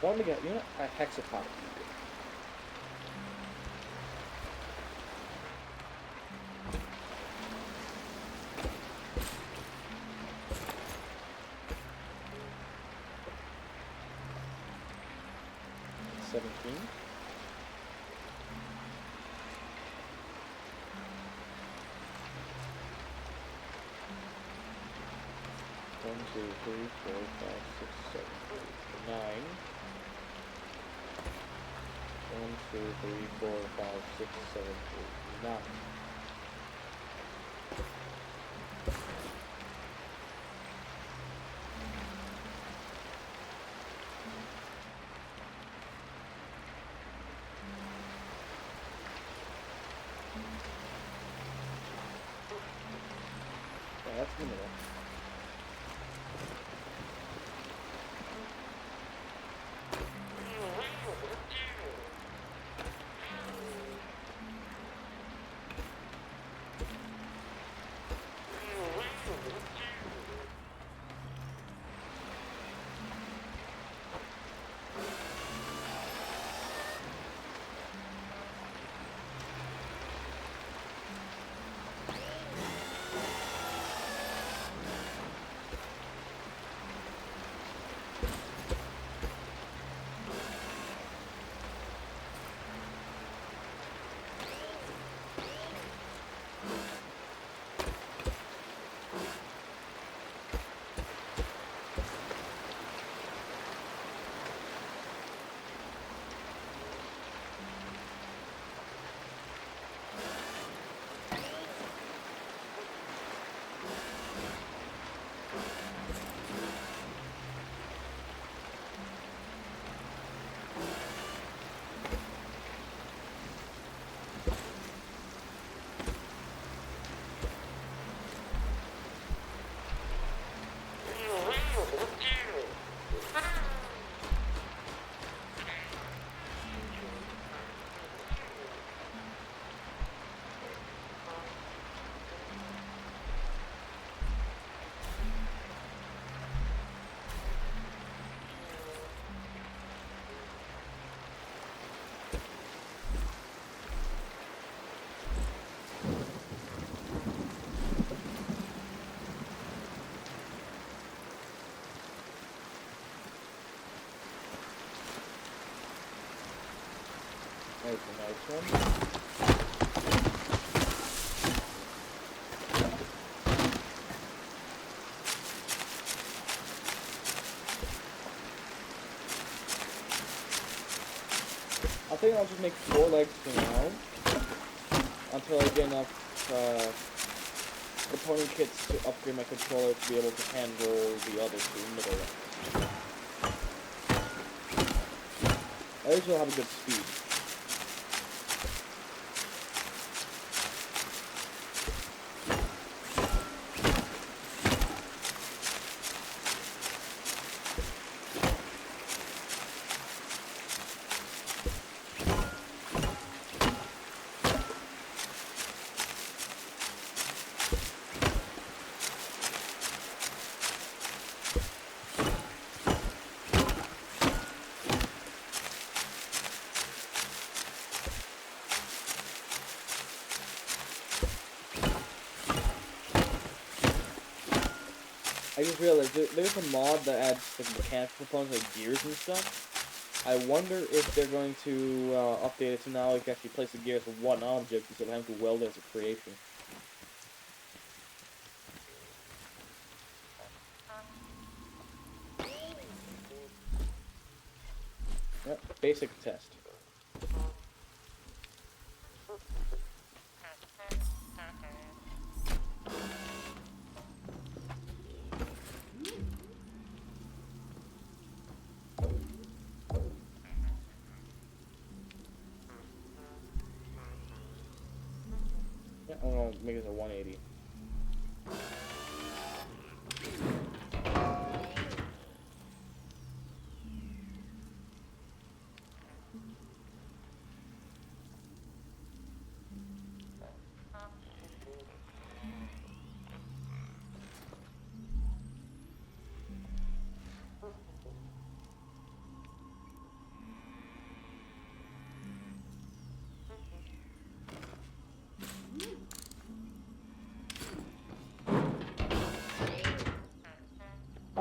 Speaker 1: Want to get, a hexapod. 17. 1, 2, 3, 4, 5, 6, 7, 8, 9. 1, 2, 3, 4, 5, 6, 7, 8, 9. Yeah, that's the middle. one. I think I'll just make 4 legs for now, until I get enough component kits to upgrade my controller to be able to handle the other 2 middle legs. I usually have a good speed. I just realized there's a mod that adds like mechanical components like gears and stuff. I wonder if they're going to update it to now you can actually place the gears in one object instead of having to weld it as a creation. Yep, basic test. Yeah, I'm gonna make this a 180.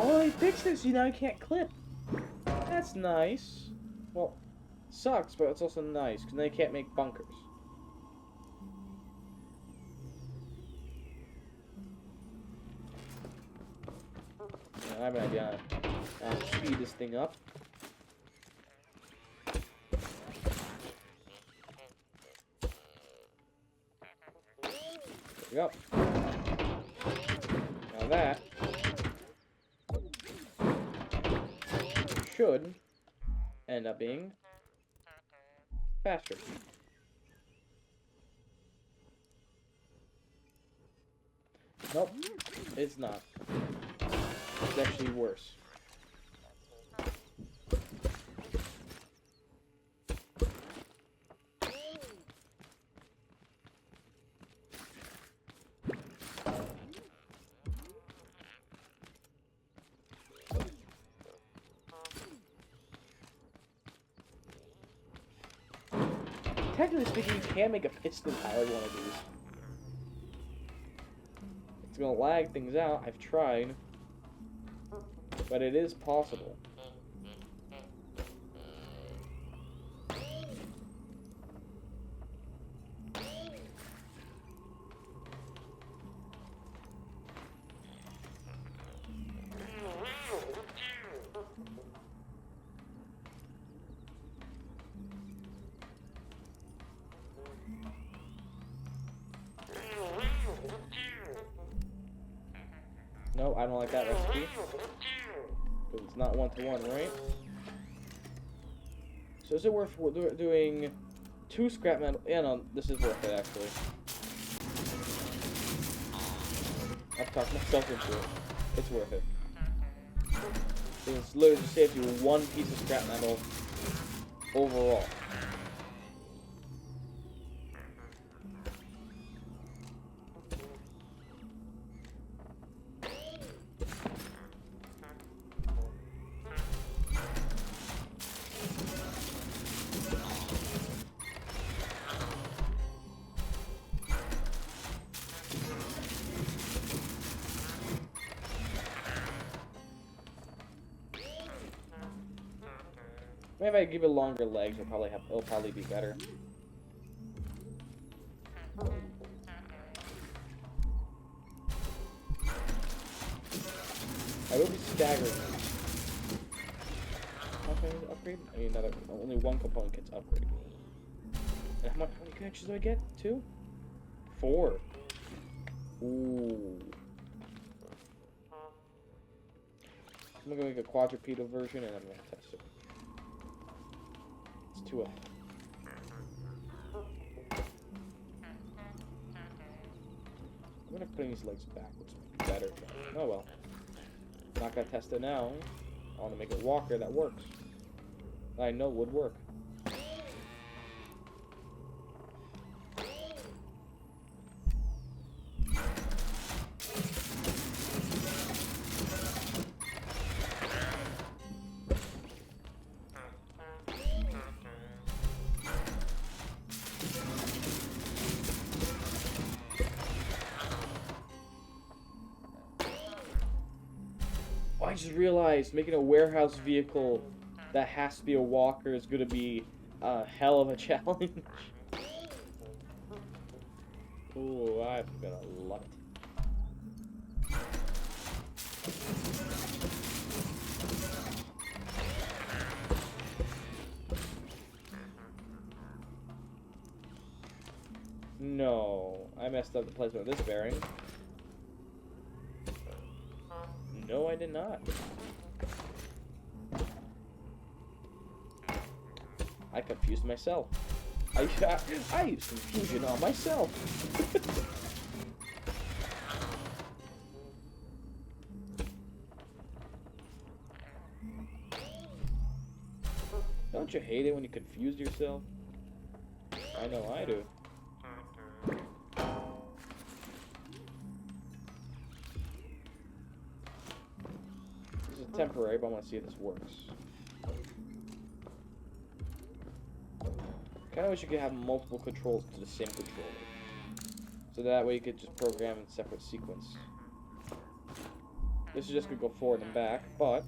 Speaker 1: Oh, they fixed it, so now you can't clip. That's nice. Well, sucks, but it's also nice, because now you can't make bunkers. Yeah, I have an idea on how to speed this thing up. There we go. Now that should end up being faster. Nope, it's not. It's actually worse. Technically speaking, you can make a piston-powered one of these. It's gonna lag things out. I've tried, but it is possible. No, I don't like that recipe. Because it's not one-to-one, right? So is it worth doing 2 scrap metal? Yeah, no, this is worth it, actually. I've talked myself into it. It's worth it. It's literally just saves you 1 piece of scrap metal overall. Maybe if I give it longer legs, it'll probably be better. I will be staggering. How can I upgrade? I mean, only one component gets upgraded. And how many connections do I get? 2? 4. Ooh. I'm gonna make a quadrupedal version and I'm gonna test it. It's 2 I'm gonna put these legs backwards. Better. Oh well. Not gonna test it now. I wanna make a walker that works. I know would work. I just realized making a warehouse vehicle that has to be a walker is going to be a hell of a challenge. Ooh, I'm going to love it. No, I messed up the placement of this bearing. No, I did not. I confused myself. I used confusion on myself. Don't you hate it when you confuse yourself? I know I do. This is temporary, but I want to see if this works. Kind of wish you could have multiple controls to the same controller. So that way you could just program in separate sequence. This is just going to go forward and back, but...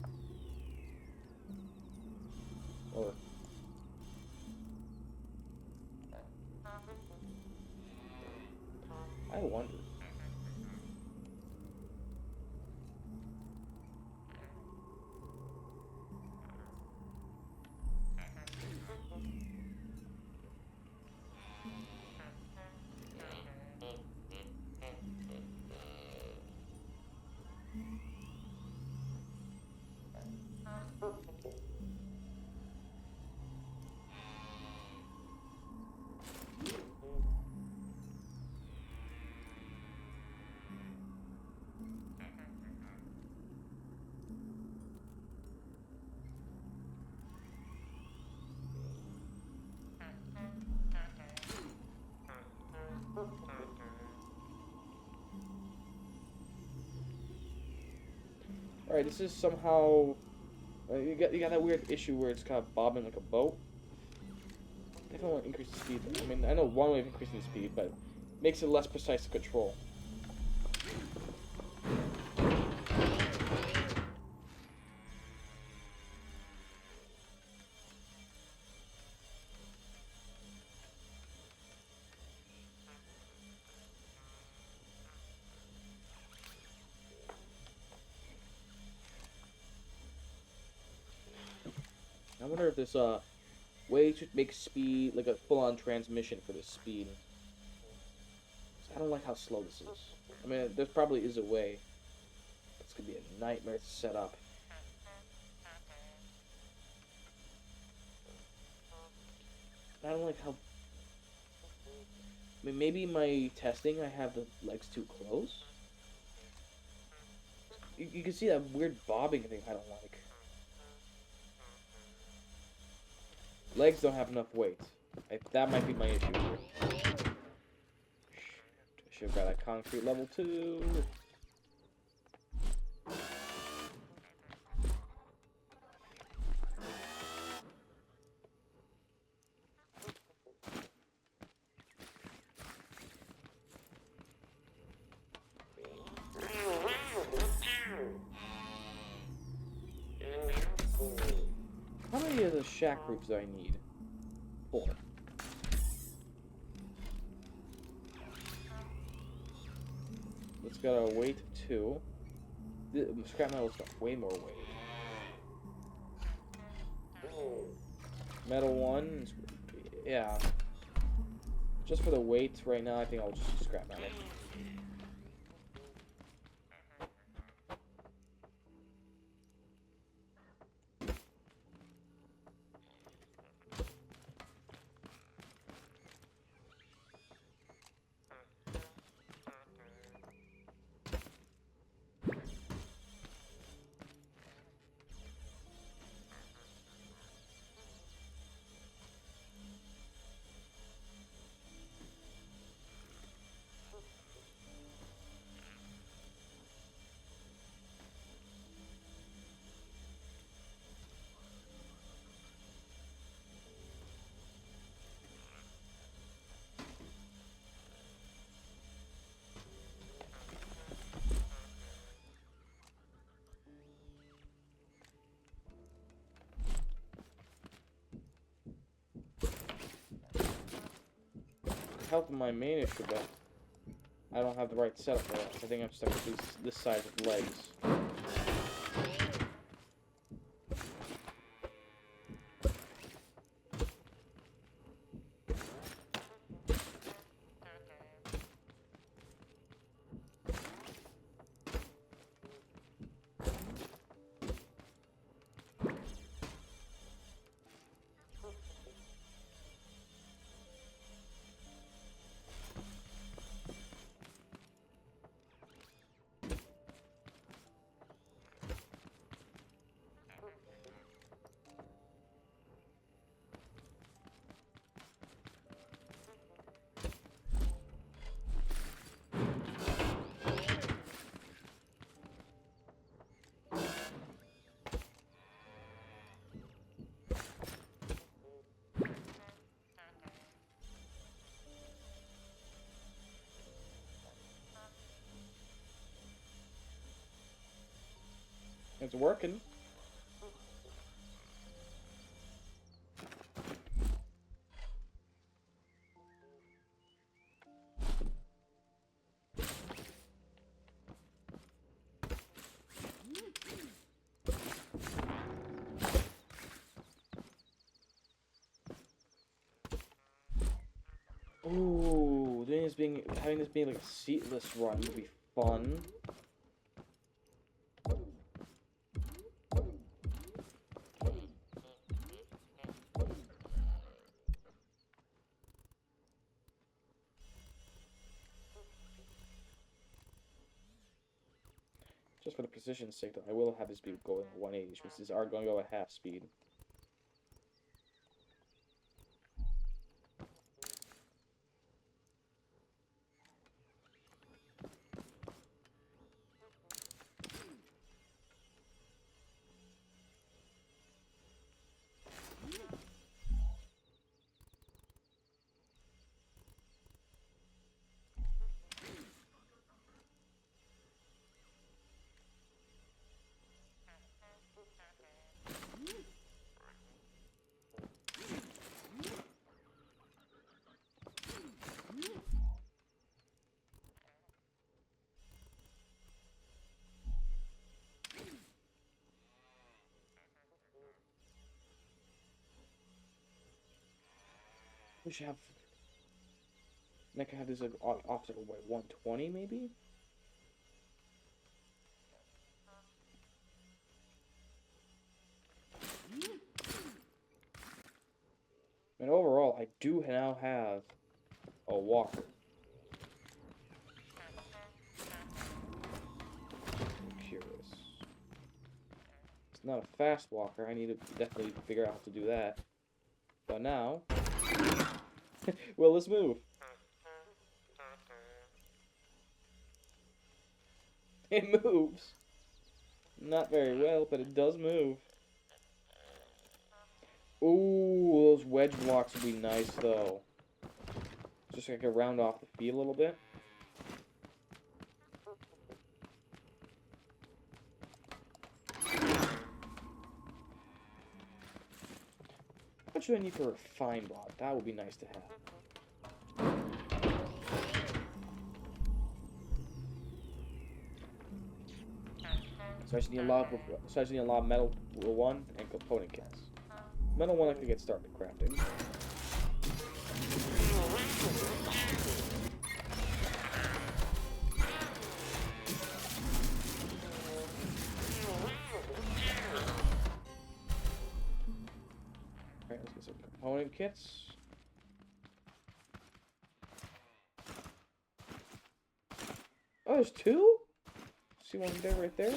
Speaker 1: Or... I wonder. Alright, this is somehow... you got that weird issue where it's kind of bobbing like a boat. Definitely want to increase the speed. I mean, I know one way of increasing the speed, but it makes it less precise to control. I wonder if there's a way to make speed, like a full-on transmission for this speed. I don't like how slow this is. I mean, there probably is a way. It's gonna be a nightmare to set up. I don't like how... I mean, maybe my testing, I have the legs too close? You can see that weird bobbing thing I don't like. Legs don't have enough weight. That might be my issue here. I should have got a concrete level 2. How many of the shack roofs do I need? 4. Let's go to weight 2. Scrap metal's got way more weight. Metal one, yeah. Just for the weight right now, I think I'll just use scrap metal. Helping my main issue, but I don't have the right setup for that. I think I'm stuck with this size of legs. It's working. Ooh, having this being like a seatless run would be fun. Just for the precision's sake, though, I will have this be going at 180, which is going to go at half speed. We should have. I can have this like, obstacle by 120 maybe? And overall, I do now have a walker. I'm curious. It's not a fast walker. I need to definitely figure out how to do that. But now, well, let's move. It moves. Not very well, but it does move. Ooh, those wedge blocks would be nice, though. Just so I can round off the feet a little bit. How much do I need for a fine block? That would be nice to have. So I just need a lot of metal 1 and component kits. Metal 1 I can get started crafting. Alright, let's get some component kits. Oh, there's 2? See one there, right there?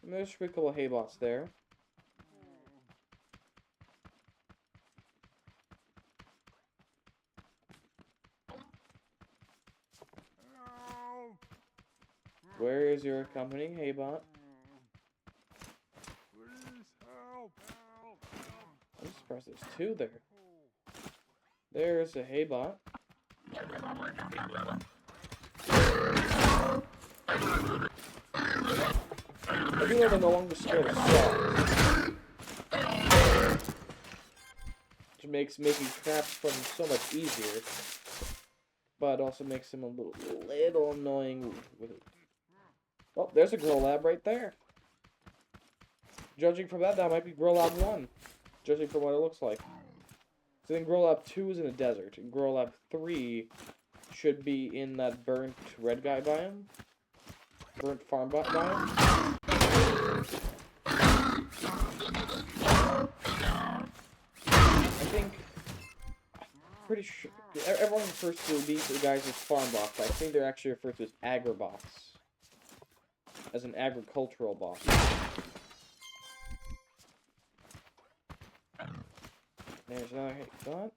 Speaker 1: And there's a couple of hay bots there. Where is your company, Haybot? I'm surprised there's 2 there. There's a Haybot. I do know they're no longer scared of saws. Which makes making traps for them so much easier. But also makes them a little annoying with it. Oh, there's a Grow Lab right there. Judging from that might be Grow Lab 1. Judging from what it looks like. So then Grow Lab 2 is in a desert. And Grow Lab 3 should be in that burnt red guy biome. Burnt farm bot biome. I think... pretty sure... everyone refers to these guys as farm bots. I think they're actually referred to as agribots. As an agricultural bot. There's another hit bot.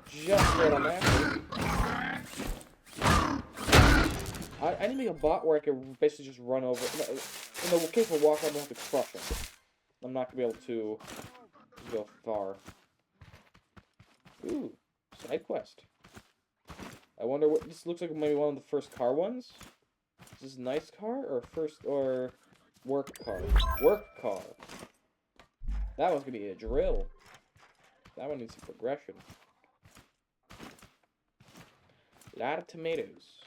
Speaker 1: Just what I'm after. I need to make a bot where I can basically just run over. In the case of a walk, I'm going to have to crush him. I'm not going to be able to go far. Ooh, side quest. I wonder what this looks like. Maybe one of the first car ones. Is this a nice car or work car? Work car. That one's gonna be a drill. That one needs some progression. A lot of tomatoes.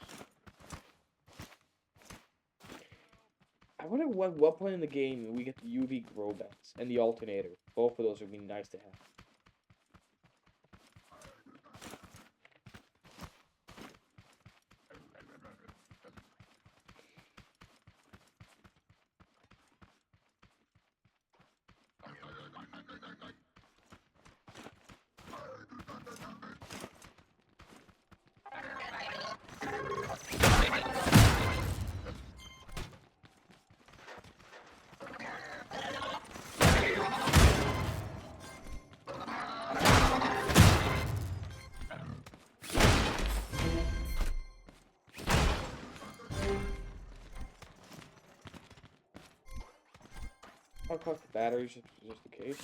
Speaker 1: I wonder what point in the game we get the UV grow beds and the alternator. Both of those would be nice to have. I'll collect the batteries just in case.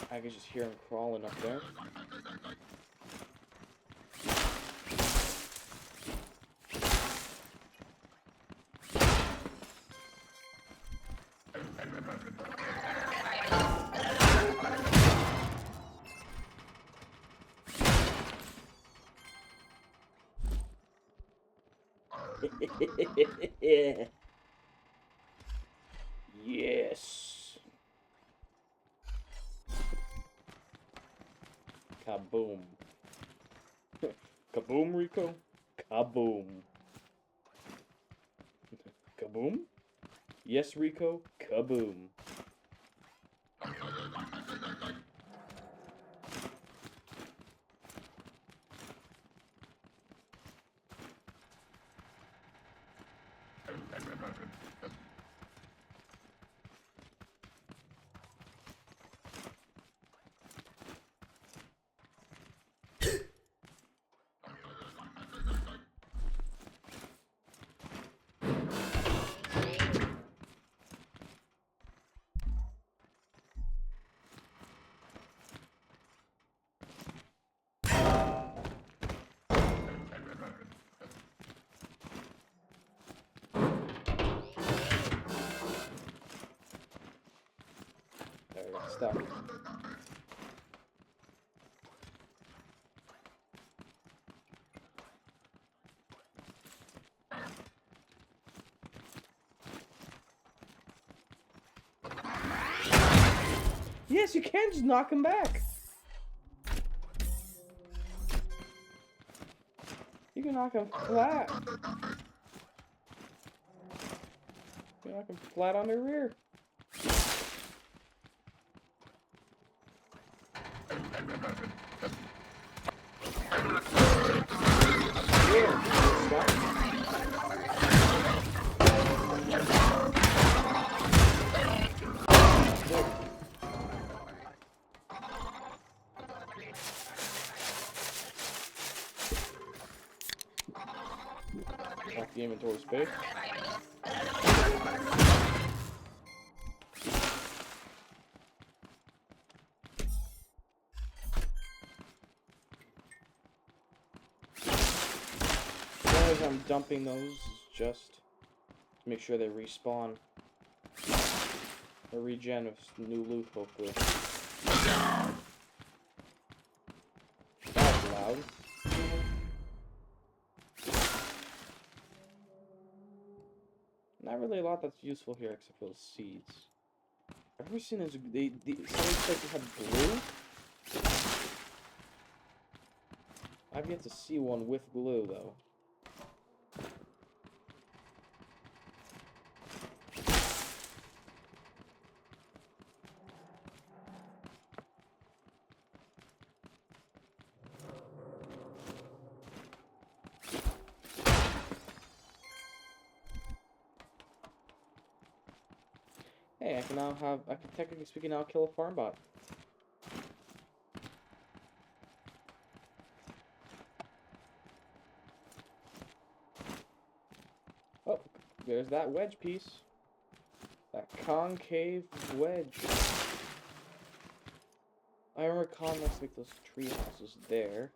Speaker 1: I can just hear him crawling up there. Yes. Kaboom. Kaboom, Rico. Kaboom. Kaboom? Yes, Rico. Kaboom. stuck. Yes, you can just knock him back. You can knock him flat. You can knock him flat on their rear. Back the inventory space. As I'm dumping those, just to make sure they respawn. A regen of new loot, hopefully. That's loud. Not really a lot that's useful here except for those seeds. I've ever seen those. Some of these places have glue. I've yet to see one with glue though. Hey, I can technically speaking now kill a farm bot. Oh, there's that wedge piece. That concave wedge. I remember Con likes to make those tree houses there.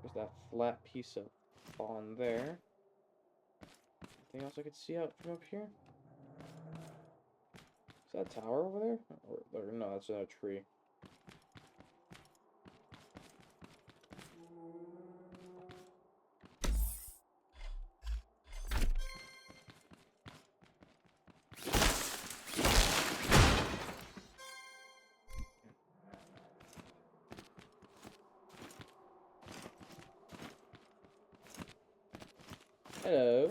Speaker 1: There's that flat piece of fawn there. Anything else I could see out from up here? Is that a tower over there? Or no, that's a tree. Hello.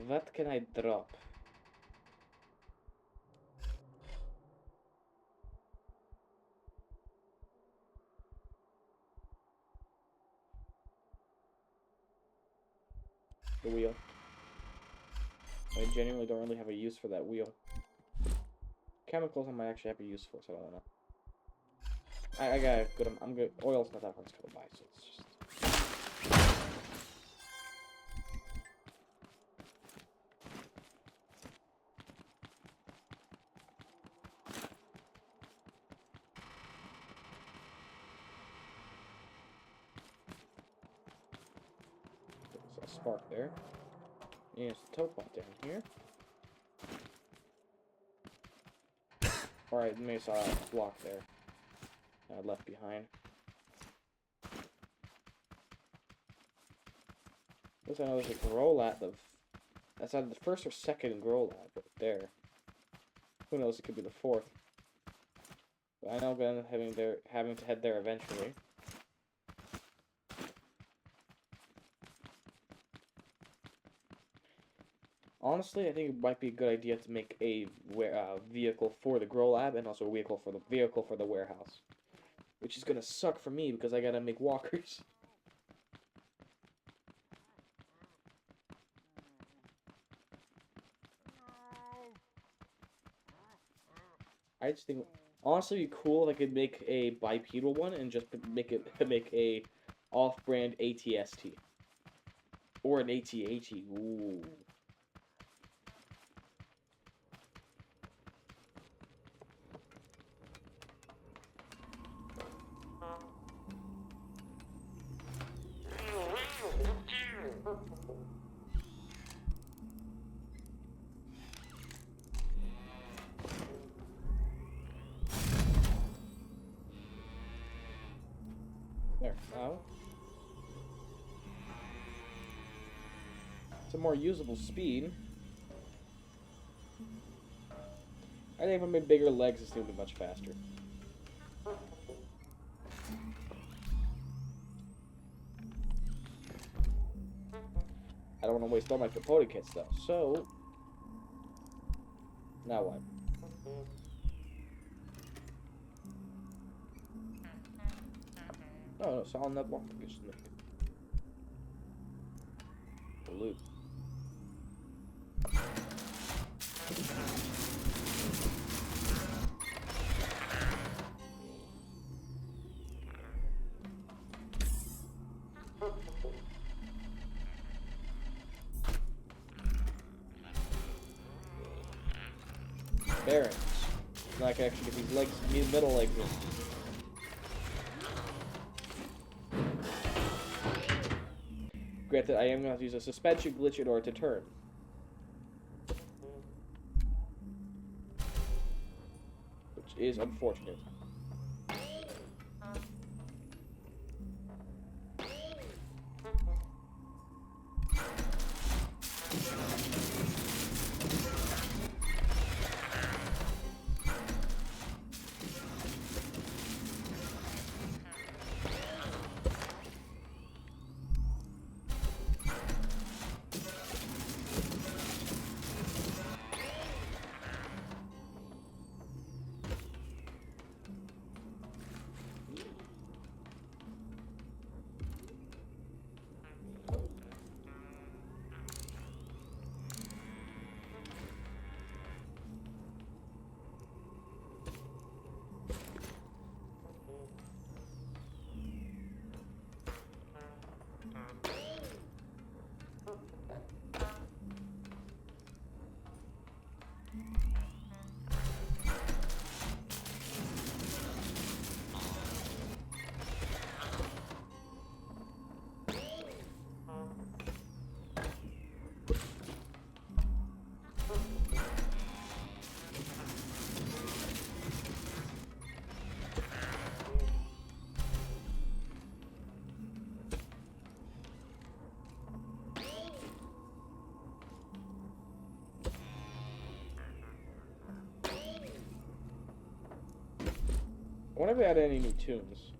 Speaker 1: What can I drop? The wheel. I genuinely don't really have a use for that wheel. Chemicals I might actually have a use for, so I don't know. I got good. I'm good. Oil's not that hard to come by, so it's just. There's a spark there. And there's the tow pot down here. Alright, maybe I saw that block there. I left behind. Looks like I know there's a grow lab. That's either the first or second grow lab right there. Who knows? It could be the fourth. But I know I'm gonna end up having to head there eventually. Honestly, I think it might be a good idea to make a vehicle for the grow lab and also a vehicle for the warehouse. Which is gonna suck for me because I gotta make walkers. I just think, honestly, it'd be cool if I could make a bipedal one and just make a off-brand ATST or an ATAT. Ooh. There. Now. It's a more usable speed. I think if I made bigger legs, this thing would be much faster. I don't want to waste all my Capote kits though. So now what? Oh no, solid nut block. Just make it. Loop. Bearings. Now I can actually get these legs, these middle legs in. Granted, I am going to have to use a suspension glitch in order to turn. Which is unfortunate. I wonder if they added any new tunes.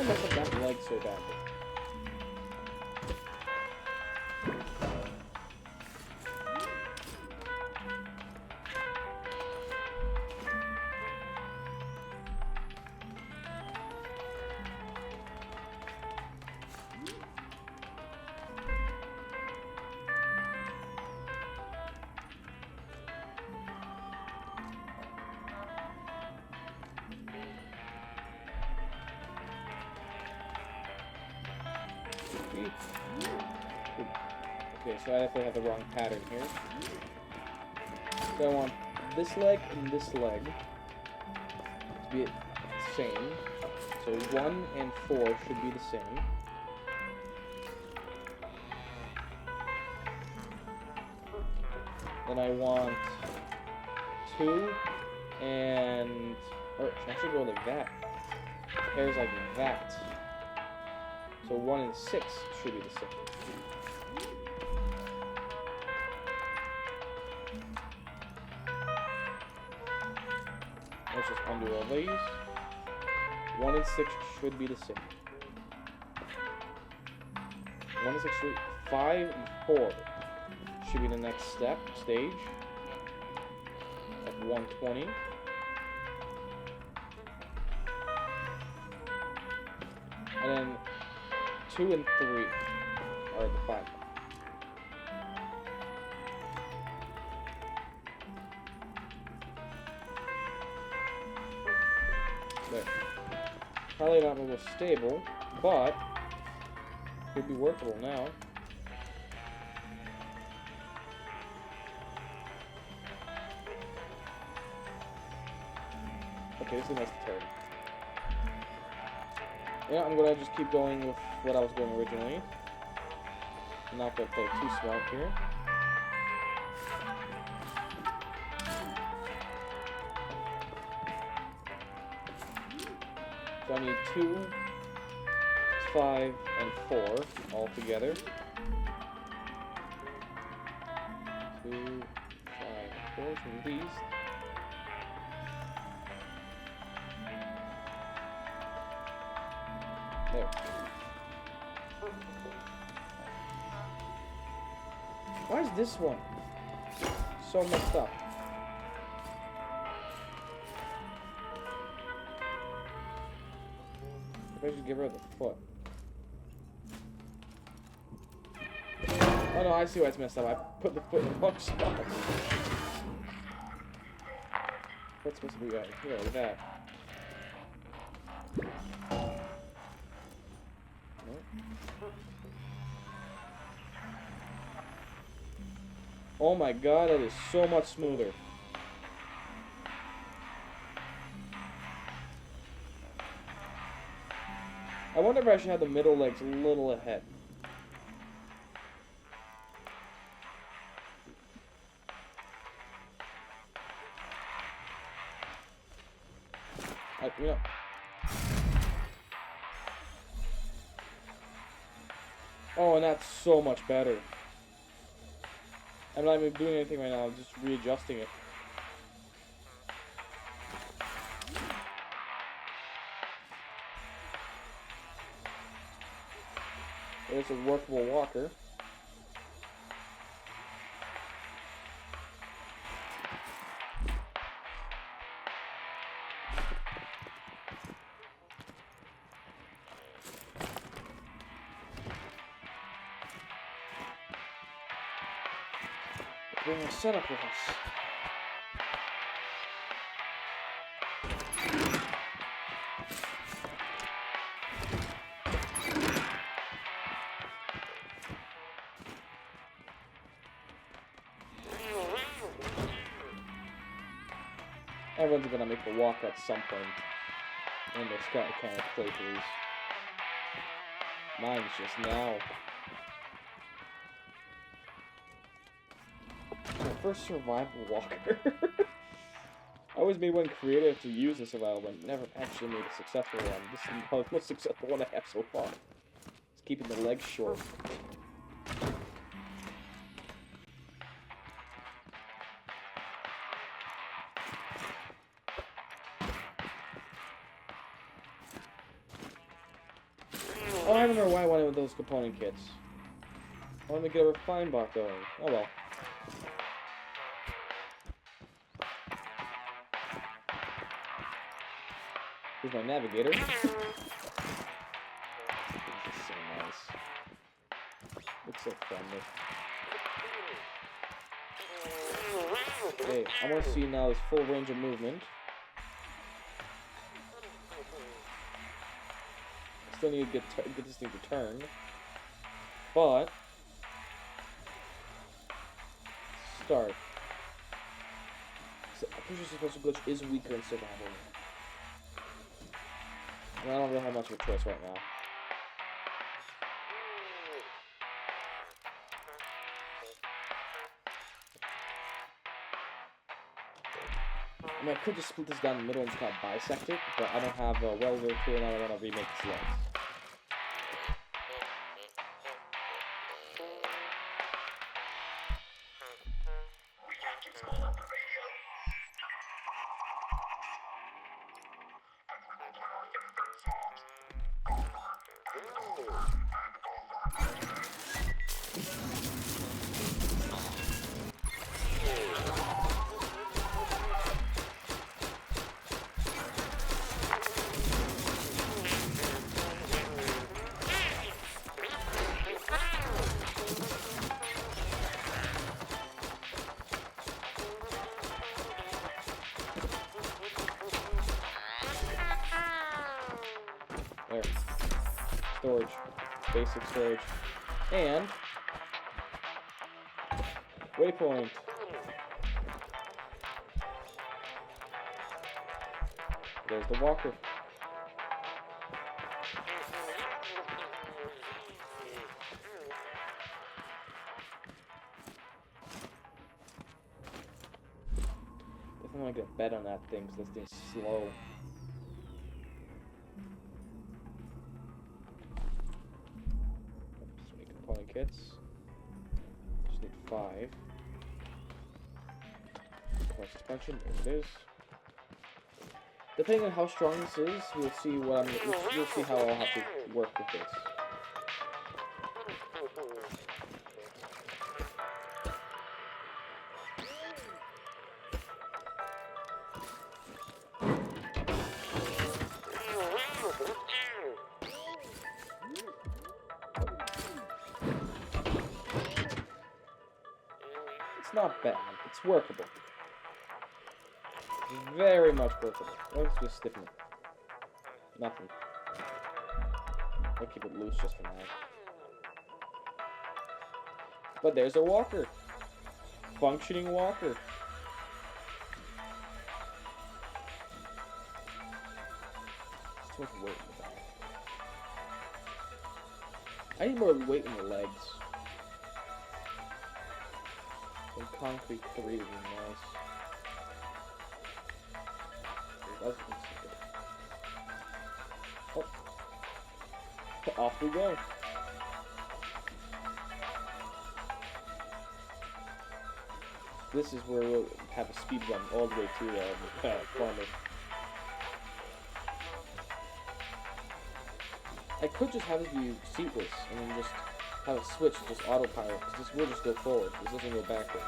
Speaker 1: I messed up that leg so badly. Okay, so I definitely have the wrong pattern here. So I want this leg and this leg to be the same. So 1 and 4 should be the same. Then I want 2 and... or I should go like that. Pairs like that. So 1 and 6 should be the same. Undo all these. 1 and 6 should be the same. 1 and 6 should 5 and 4 should be the next stage. Of 120. And then 2 and 3 are the 5. There. Probably not real stable, but could be workable now. Okay, this is the next turn. Yeah, I'm gonna just keep going with what I was going originally. I'm not gonna play too smart here. So I need 2, 5, and 4 all together. 2, 5, and 4 from these. There. Why is this one so messed up? If I should get rid of the foot. Oh no, I see why it's messed up. I put the foot in the wrong spot. What's supposed to be right here, like that. Oh my god, that is so much smoother. I wonder if I should have the middle legs a little ahead. You know. Oh, and that's so much better. I'm not even doing anything right now, I'm just readjusting it. There's a workable walker. Bring a setup with us. Everyone's gonna make a walk at some point in their Scout Mechanic playthroughs. Mine's just now. My first survival walker. I always made one creative to use a survival, but never actually made a successful one. This is the most successful one I have so far. It's keeping the legs short. Oh, I remember why I wanted those component kits. I wanted to get a refine bot going. Oh well. Here's my navigator. This is so nice. Looks so friendly. Okay, I want to see now his full range of movement. Still need to get this thing to turn. But start. So, I'm pretty sure Special Glitch is weaker in survival. And I don't really have much of a choice right now. I mean, I could just split this down the middle and just kind of bisect it, but I don't have a welder tool and I don't want to remake its legs. storage, basic storage, and waypoint. There's the walker. Definitely want to get a bet on that thing because that thing's slow. Just make component kits. Just need 5. Suspension, there it is. Depending on how strong this is, we'll see what we'll see how I'll have to work with this. It's not bad. It's workable. Very much workable. Let's just stiffen it. Nothing. I'll keep it loose just for now. But there's a walker. Functioning walker. It's too much weight in the back. I need more weight in the legs. Some concrete 3 would be nice. Oh. Off we go. This is where we'll have a speed run all the way to farmer. I could just have it be seatless and then just have it switch and just autopilot, because this will just go forward. This doesn't go backward.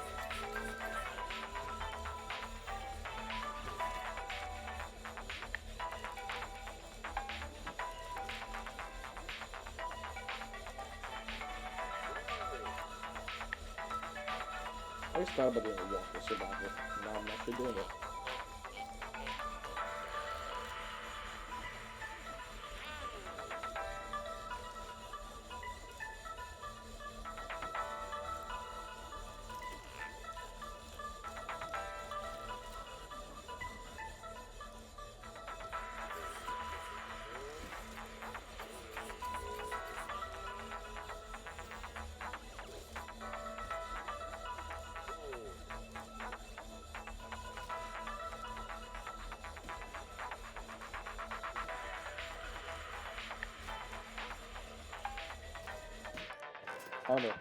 Speaker 1: I just thought about doing a walker survival. Now I'm actually doing it. Armor.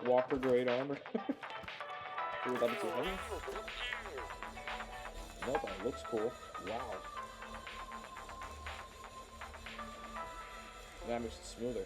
Speaker 1: Walker grade armor. Ooh, that'd be too heavy. Nope, it looks cool. Wow. That makes it smoother.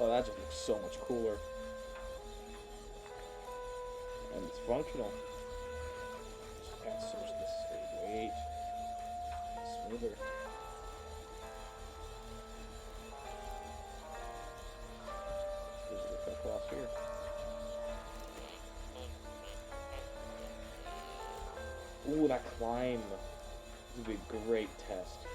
Speaker 1: Oh, that just looks so much cooler. And it's functional. Just gotta source this weight. Smoother. There's a look across here. Ooh, that climb. This would be a great test.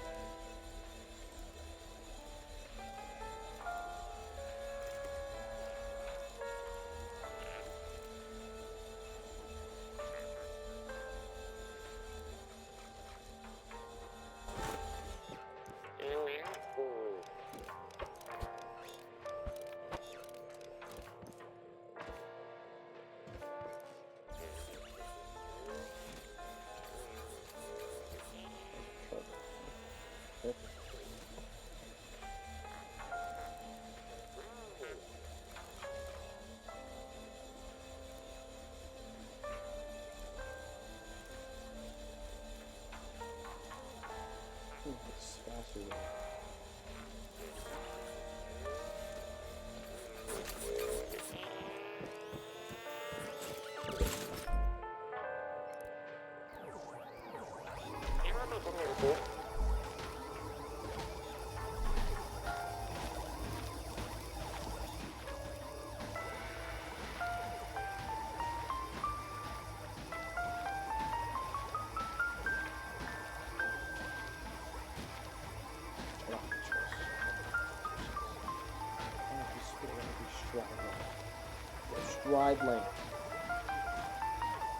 Speaker 1: stride length.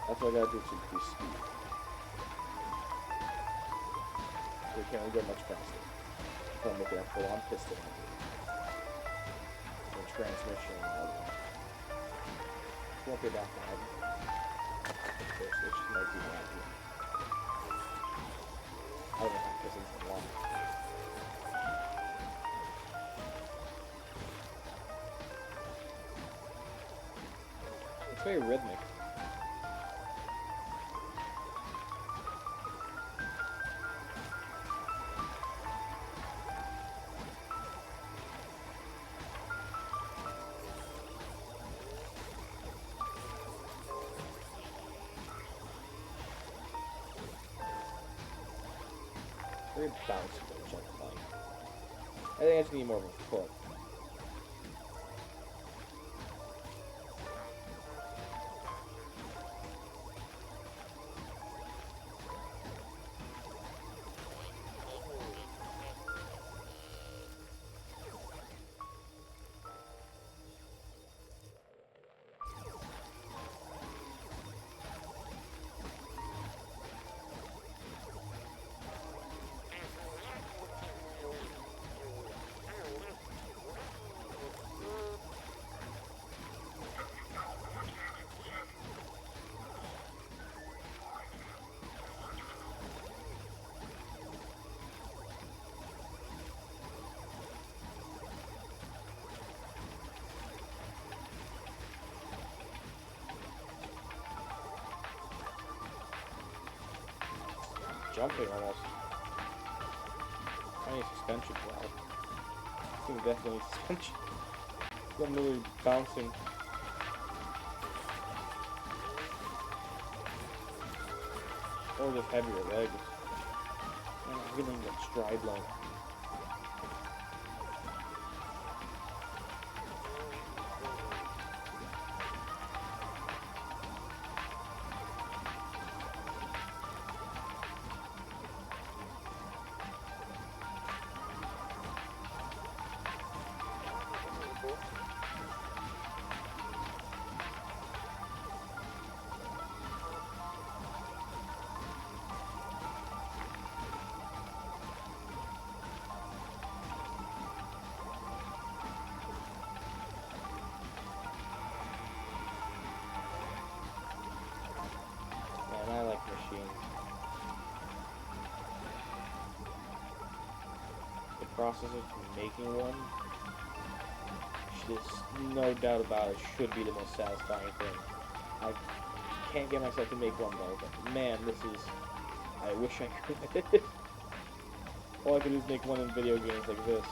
Speaker 1: That's what I gotta do to increase speed. We can't go much faster. So I'm looking at full-on piston. And transmission. Won't be that bad. This might be bad here. I don't know, this is long. It's very rhythmic. Very bouncy, which I like. I think I just need more of a foot. Jumping almost. I need suspension for that. I think definitely need suspension. I'm really bouncing. Or just heavier legs. And I'm getting that stride length. I like machines. The process of making one, there's no doubt about it, should be the most satisfying thing. I can't get myself to make one though, but man, this is... I wish I could. All I could do is make one in video games like this.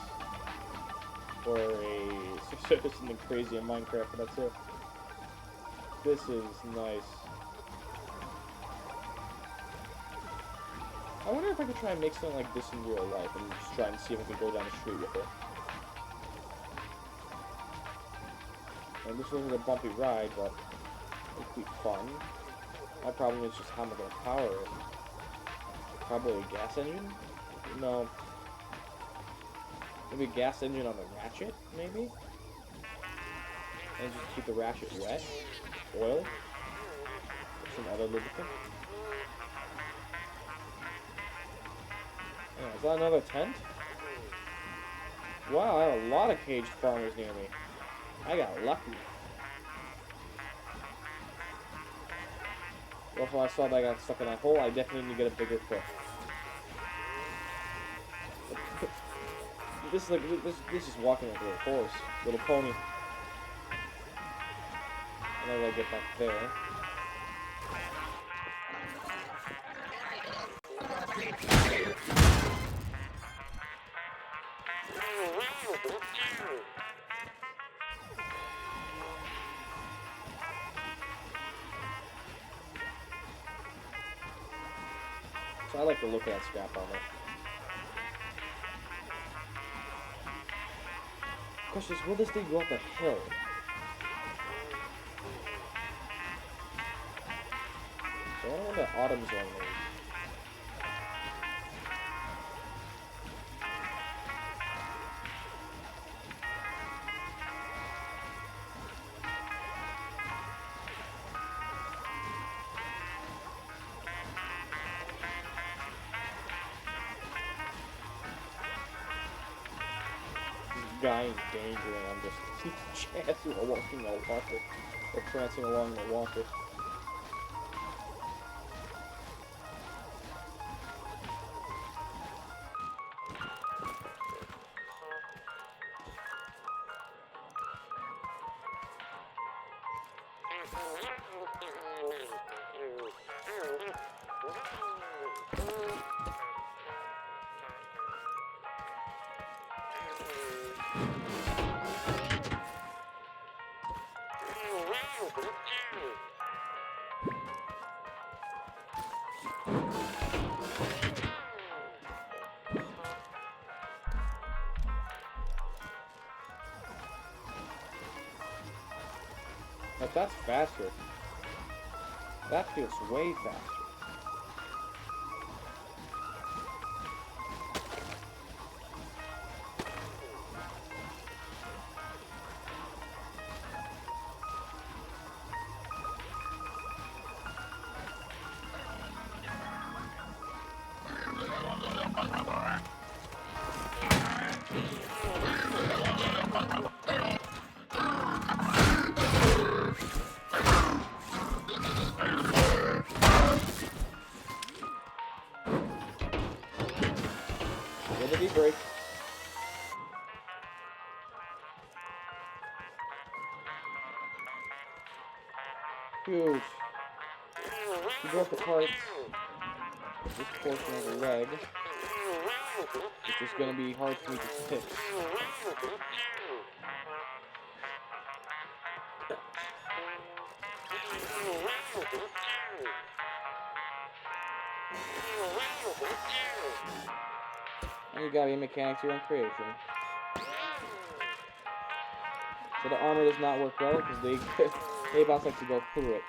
Speaker 1: Or something crazy in Minecraft, but that's it. This is nice. I wonder if I could try and make something like this in real life and just try and see if I could go down the street with it. And this wasn't a bumpy ride, but it'd be fun. My problem is just how am I going to power it? Probably a gas engine? No. Maybe a gas engine on the ratchet, maybe? And just keep the ratchet wet? Oil? Or some other lubricant? Yeah, is that another tent? Wow, I have a lot of caged farmers near me. I got lucky. Well, if I saw that I got stuck in that hole, I definitely need to get a bigger foot. This is like this is walking like a little horse, little pony. And I gotta get back there. So I like the look of that scrap armor. Question is, will this thing go up a hill? So I wonder what the autumn zone is. guy in danger and I'm just chancing along a walker. Or prancing along a walker. But that's faster. That feels way faster. Get a deep break. Huge. You broke apart this portion of the leg, which is going to be hard for me to fix. And you gotta be mechanics here on creation. So the armor does not work well because they A-bots like to go through it.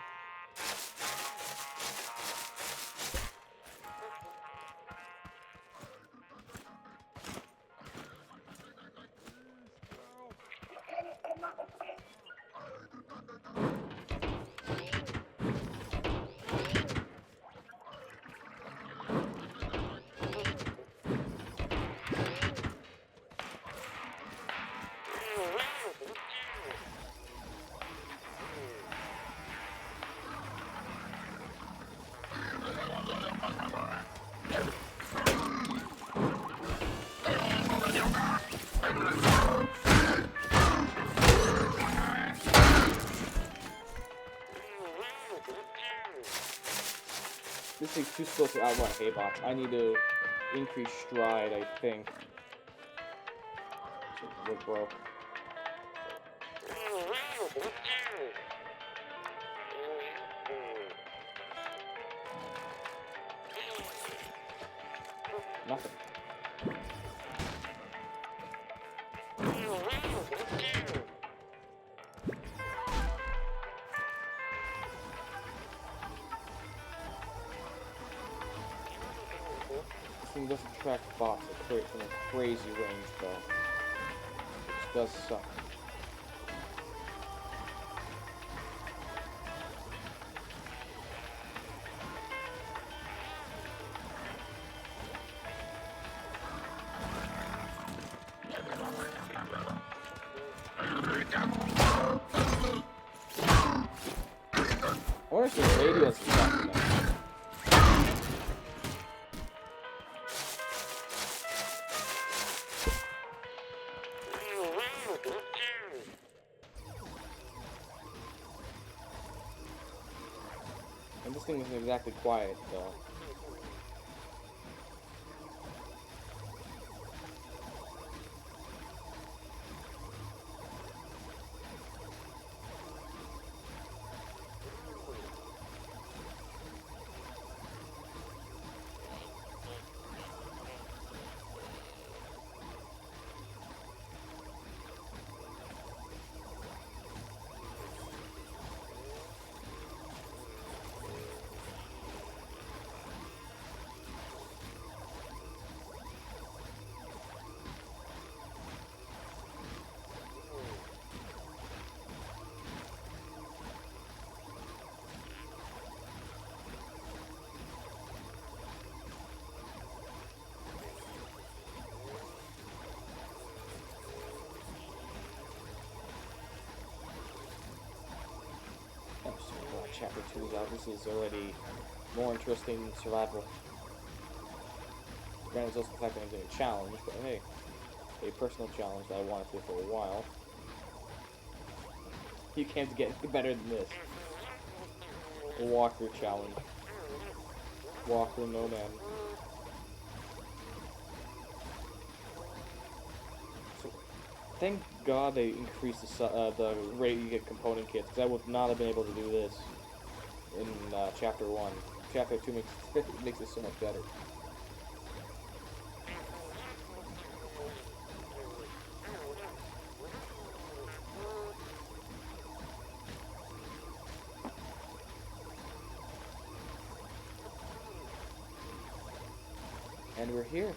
Speaker 1: This thing's too slow to outrun A-bot. I need to increase stride, I think. What broke? Nothing. This thing doesn't track bots from a crazy range, though. Which does suck. I wonder if the radio's stuck now. And this thing isn't exactly quiet, though. Chapter 2 is out. This is already more interesting than survival. Granted, it's also the fact that I'm doing a challenge, but hey, a personal challenge that I wanted to do for a while. You can't get any better than this. A walker challenge. Walker nomad. So, thank God they increased the rate you get component kits, because I would not have been able to do this in Chapter 1. Chapter 2 makes it so much better. And we're here.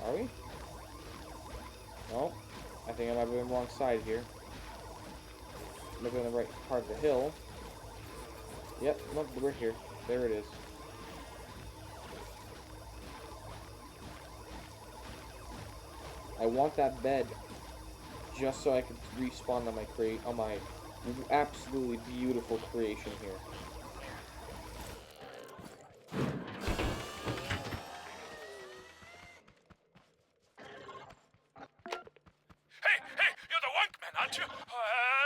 Speaker 1: Are we? No. I think I might be on the wrong side here. Looking on the right part of the hill. Yep, nope, we're here. There it is. I want that bed just so I can respawn on my absolutely beautiful creation here.
Speaker 2: Hey, you're the Wonk man, aren't you?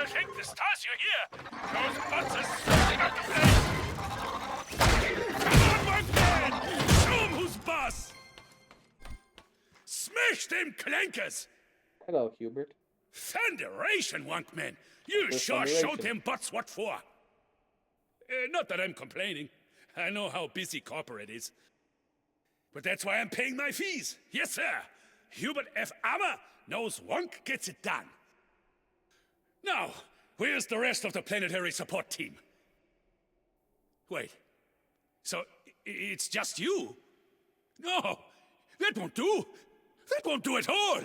Speaker 2: Thank the stars you're here. Those bots are sweeping up the place. Come on, Wonk man! Show 'em who's boss! Smash them clankers!
Speaker 1: Hello, Hubert.
Speaker 2: Thunderation, Wonk man! You
Speaker 1: There's
Speaker 2: sure
Speaker 1: thunderation.
Speaker 2: showed them bots what for. Not that I'm complaining. I know how busy corporate is. But that's why I'm paying my fees. Yes, sir. Hubert F. Ammer knows Wonk gets it done. Now, where's the rest of the planetary support team? Wait. So, it's just you? No, that won't do. That won't do at all.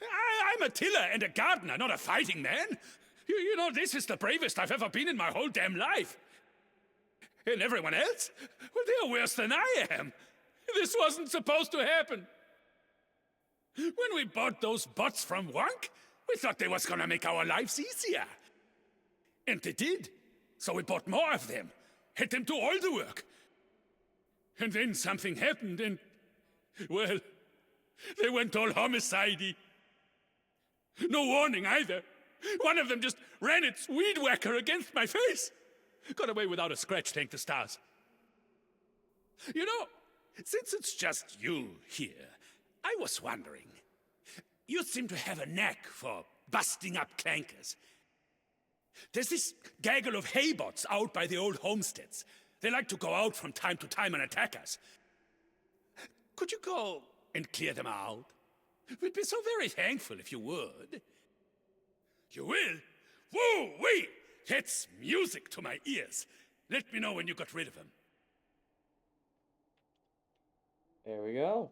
Speaker 2: I'm a tiller and a gardener, not a fighting man. You know, this is the bravest I've ever been in my whole damn life. And everyone else? Well, they're worse than I am. This wasn't supposed to happen. When we bought those bots from Wonk, we thought they was gonna make our lives easier. And they did. So we bought more of them. Had them do all the work. And then something happened and... well, they went all homicide-y. No warning either. One of them just ran its weed whacker against my face. Got away without a scratch, thank the stars. You know, since it's just you here, I was wondering. You seem to have a knack for busting up clankers. There's this gaggle of haybots out by the old homesteads. They like to go out from time to time and attack us. Could you go and clear them out? We'd be so very thankful if you would. You will? Woo-wee! That's music to my ears. Let me know when you got rid of them.
Speaker 1: There we go.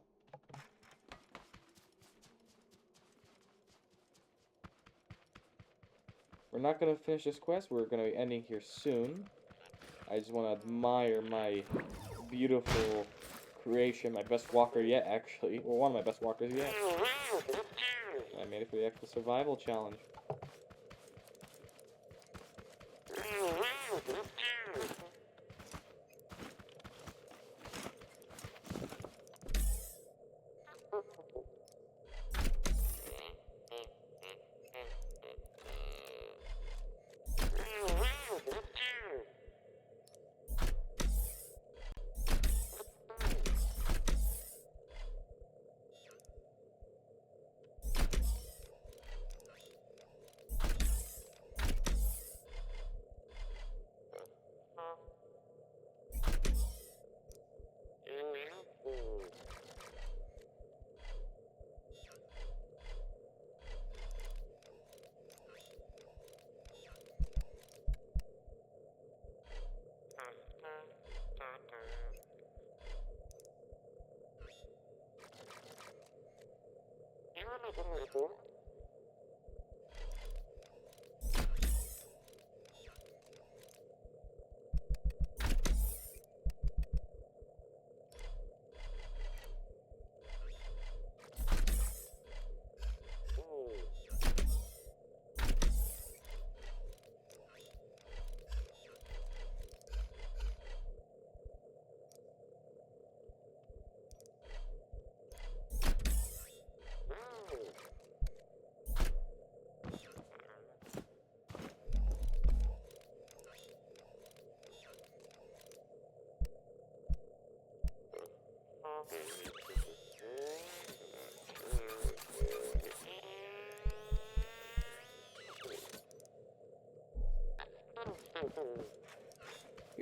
Speaker 1: We're not going to finish this quest. We're going to be ending here soon. I just want to admire my beautiful creation. My best walker yet, actually. Well, one of my best walkers yet. I made it for the actual survival challenge.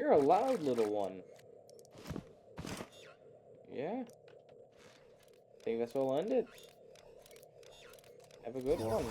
Speaker 1: You're a loud little one. Yeah. I think that's where we'll end it. Have a good one.